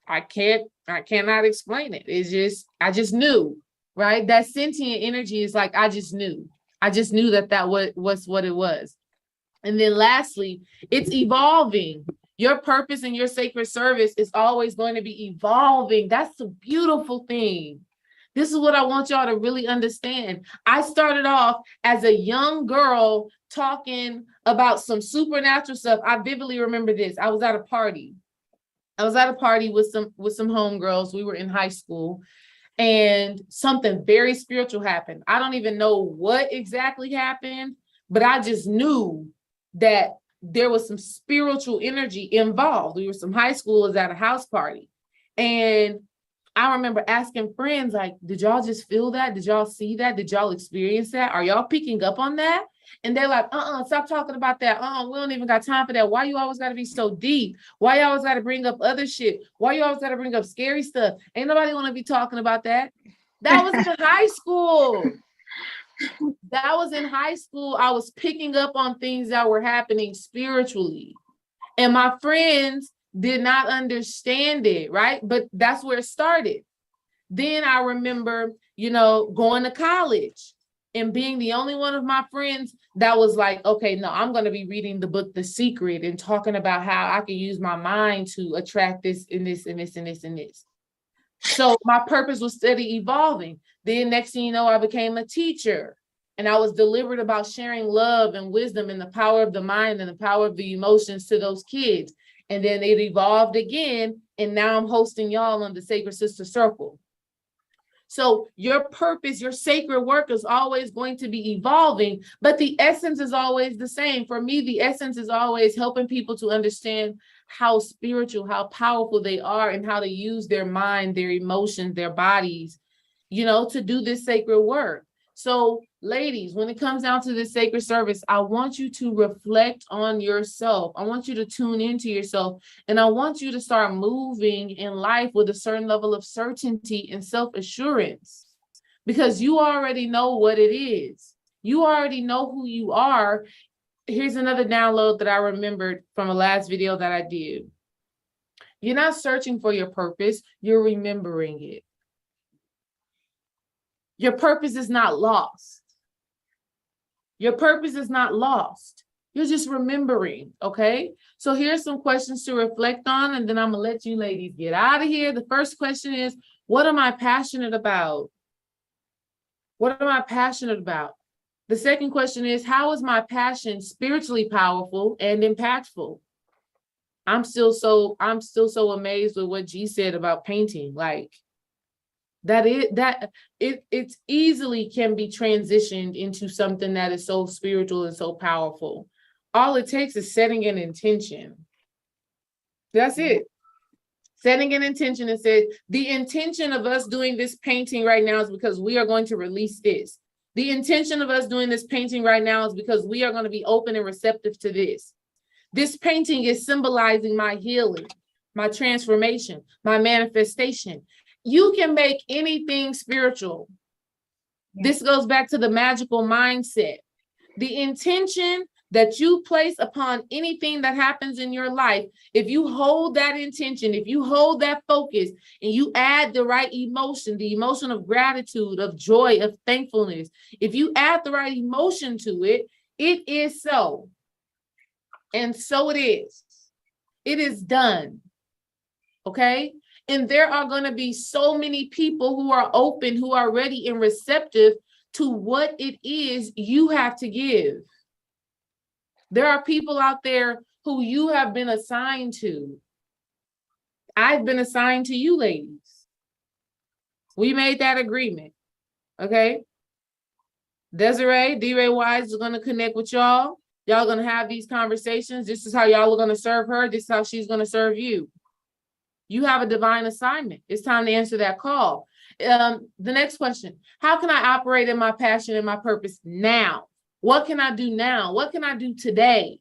I cannot explain it. It's just, I just knew, right? That sentient energy is like, I just knew that was what it was. And then lastly, it's evolving. Your purpose and your sacred service is always going to be evolving. That's the beautiful thing. This is what I want y'all to really understand. I started off as a young girl talking about some supernatural stuff. I vividly remember this. I was at a party with some homegirls. We were in high school, and something very spiritual happened. I don't even know what exactly happened, but I just knew that there was some spiritual energy involved. We were some high schoolers at a house party. And I remember asking friends, like, did y'all just feel that? Did y'all see that? Did y'all experience that? Are y'all picking up on that? And they're like, stop talking about that. We don't even got time for that. Why you always got to be so deep? Why you always got to bring up other shit? Why you always got to bring up scary stuff? Ain't nobody want to be talking about that. That was in high school. That was in high school. I was picking up on things that were happening spiritually. And my friends did not understand it, right? But that's where it started. Then I remember, going to college and being the only one of my friends that was like, okay, no, I'm going to be reading the book, The Secret, and talking about how I can use my mind to attract this and this and this and this and this. So my purpose was steady evolving. Then next thing you know, I became a teacher, and I was deliberate about sharing love and wisdom and the power of the mind and the power of the emotions to those kids. And then it evolved again. And now I'm hosting y'all on the Sacred Sister Circle. So your purpose, your sacred work is always going to be evolving, but the essence is always the same. For me, the essence is always helping people to understand how spiritual, how powerful they are, and how to use their mind, their emotions, their bodies, to do this sacred work. So ladies, when it comes down to this sacred service, I want you to reflect on yourself. I want you to tune into yourself, and I want you to start moving in life with a certain level of certainty and self-assurance, because you already know what it is. You already know who you are. Here's another download that I remembered from a last video that I did. You're not searching for your purpose, you're remembering it. Your purpose is not lost. Your purpose is not lost. You're just remembering, okay? So here's some questions to reflect on, and then I'm gonna let you ladies get out of here. The first question is, what am I passionate about? What am I passionate about? The second question is, how is my passion spiritually powerful and impactful? I'm still so amazed with what G said about painting. Like, it easily can be transitioned into something that is so spiritual and so powerful. All it takes is setting an intention. That's it. Setting an intention and say, the intention of us doing this painting right now is because we are going to release this. The intention of us doing this painting right now is because we are going to be open and receptive to this. This painting is symbolizing my healing, my transformation, my manifestation. You can make anything spiritual. This goes back to the magical mindset. The intention that you place upon anything that happens in your life, if you hold that intention, if you hold that focus, and you add the right emotion, the emotion of gratitude, of joy, of thankfulness, if you add the right emotion to it, it is so. And so it is. It is done. Okay? And there are going to be so many people who are open, who are ready and receptive to what it is you have to give. There are people out there who you have been assigned to. I've been assigned to you, ladies. We made that agreement. Okay? Desiree, D-Ray Wise is going to connect with y'all. Y'all going to have these conversations. This is how y'all are going to serve her. This is how she's going to serve you. You have a divine assignment. It's time to answer that call. The next question, how can I operate in my passion and my purpose now? What can I do now? What can I do today?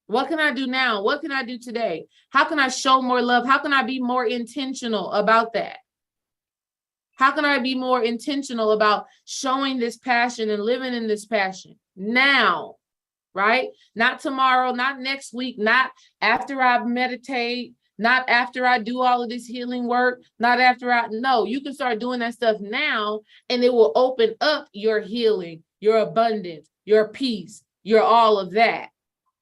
What can I do now? What can I do today? How can I show more love? How can I be more intentional about that? How can I be more intentional about showing this passion and living in this passion now? Right? Not tomorrow, not next week, not after I meditate, not after I do all of this healing work, not after no, you can start doing that stuff now, and it will open up your healing, your abundance, your peace, your all of that.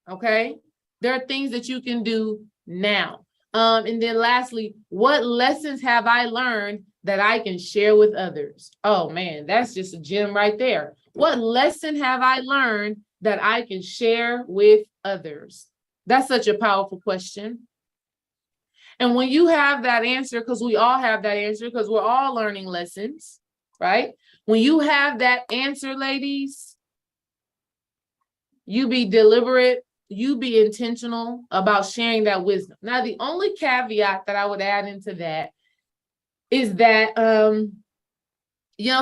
Okay? There are things that you can do now. And then lastly, what lessons have I learned that I can share with others? Oh man, that's just a gem right there. What lesson have I learned that I can share with others? That's such a powerful question. And when you have that answer, because we all have that answer, because we're all learning lessons, right? When you have that answer, ladies, you be deliberate, you be intentional about sharing that wisdom. Now, the only caveat that I would add into that is that,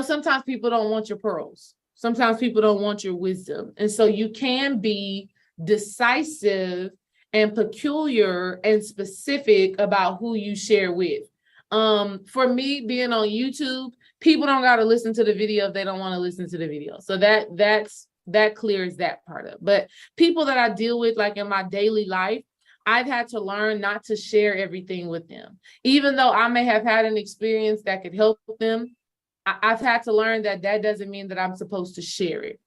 sometimes people don't want your pearls. Sometimes people don't want your wisdom. And so you can be decisive and peculiar and specific about who you share with. For me, being on YouTube, people don't got to listen to the video if they don't want to listen to the video. So that clears that part up. But people that I deal with, like in my daily life, I've had to learn not to share everything with them. Even though I may have had an experience that could help them, I've had to learn that doesn't mean that I'm supposed to share it,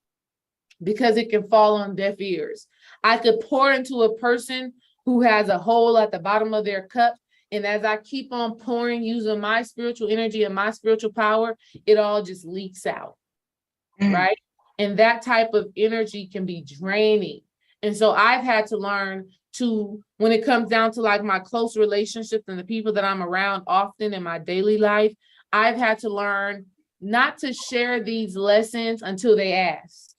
because it can fall on deaf ears. I could pour into a person who has a hole at the bottom of their cup, and as I keep on pouring using my spiritual energy and my spiritual power, it all just leaks out, right? And that type of energy can be draining. And so I've had to learn to, when it comes down to like my close relationships and the people that I'm around often in my daily life, I've had to learn not to share these lessons until they ask.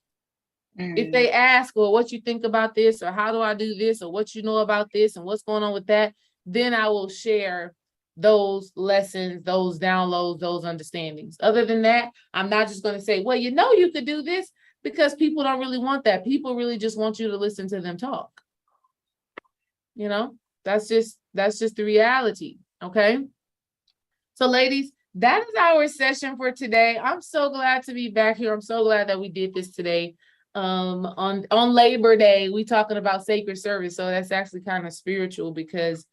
If they ask, well, what you think about this, or how do I do this, or what you know about this, and what's going on with that, then I will share those lessons, those downloads, those understandings. Other than that, I'm not just going to say, well, you know, you could do this, because people don't really want that. People really just want you to listen to them talk. You know, that's just the reality. Okay. So ladies, that is our session for today. I'm so glad to be back here. I'm so glad that we did this today. On Labor Day, we talking about sacred service. So that's actually kind of spiritual, because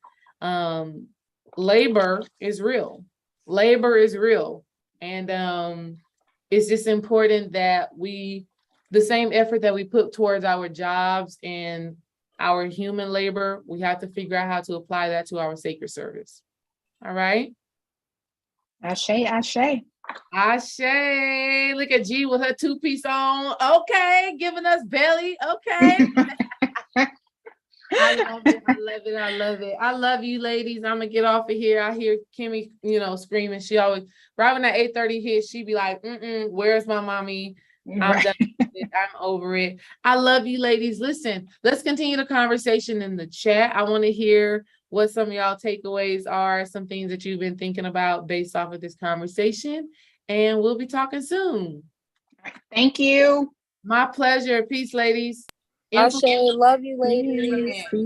labor is real. Labor is real. And it's just important that the same effort that we put towards our jobs and our human labor, we have to figure out how to apply that to our sacred service. All right. Ashe, ashe. Ashe. Look at G with her two-piece on. Okay, giving us belly. Okay. I love it. I love it. I love it. I love you, ladies. I'm gonna get off of here. I hear Kimmy, screaming. She always, right when that 8:30 hits, she be like, where's my mommy? I'm done with it. I'm over it. I love you, ladies. Listen, let's continue the conversation in the chat. I want to hear what some of y'all takeaways are, some things that you've been thinking about based off of this conversation. And we'll be talking soon. Thank you. My pleasure. Peace, ladies. Ashe, love you, ladies. Peace.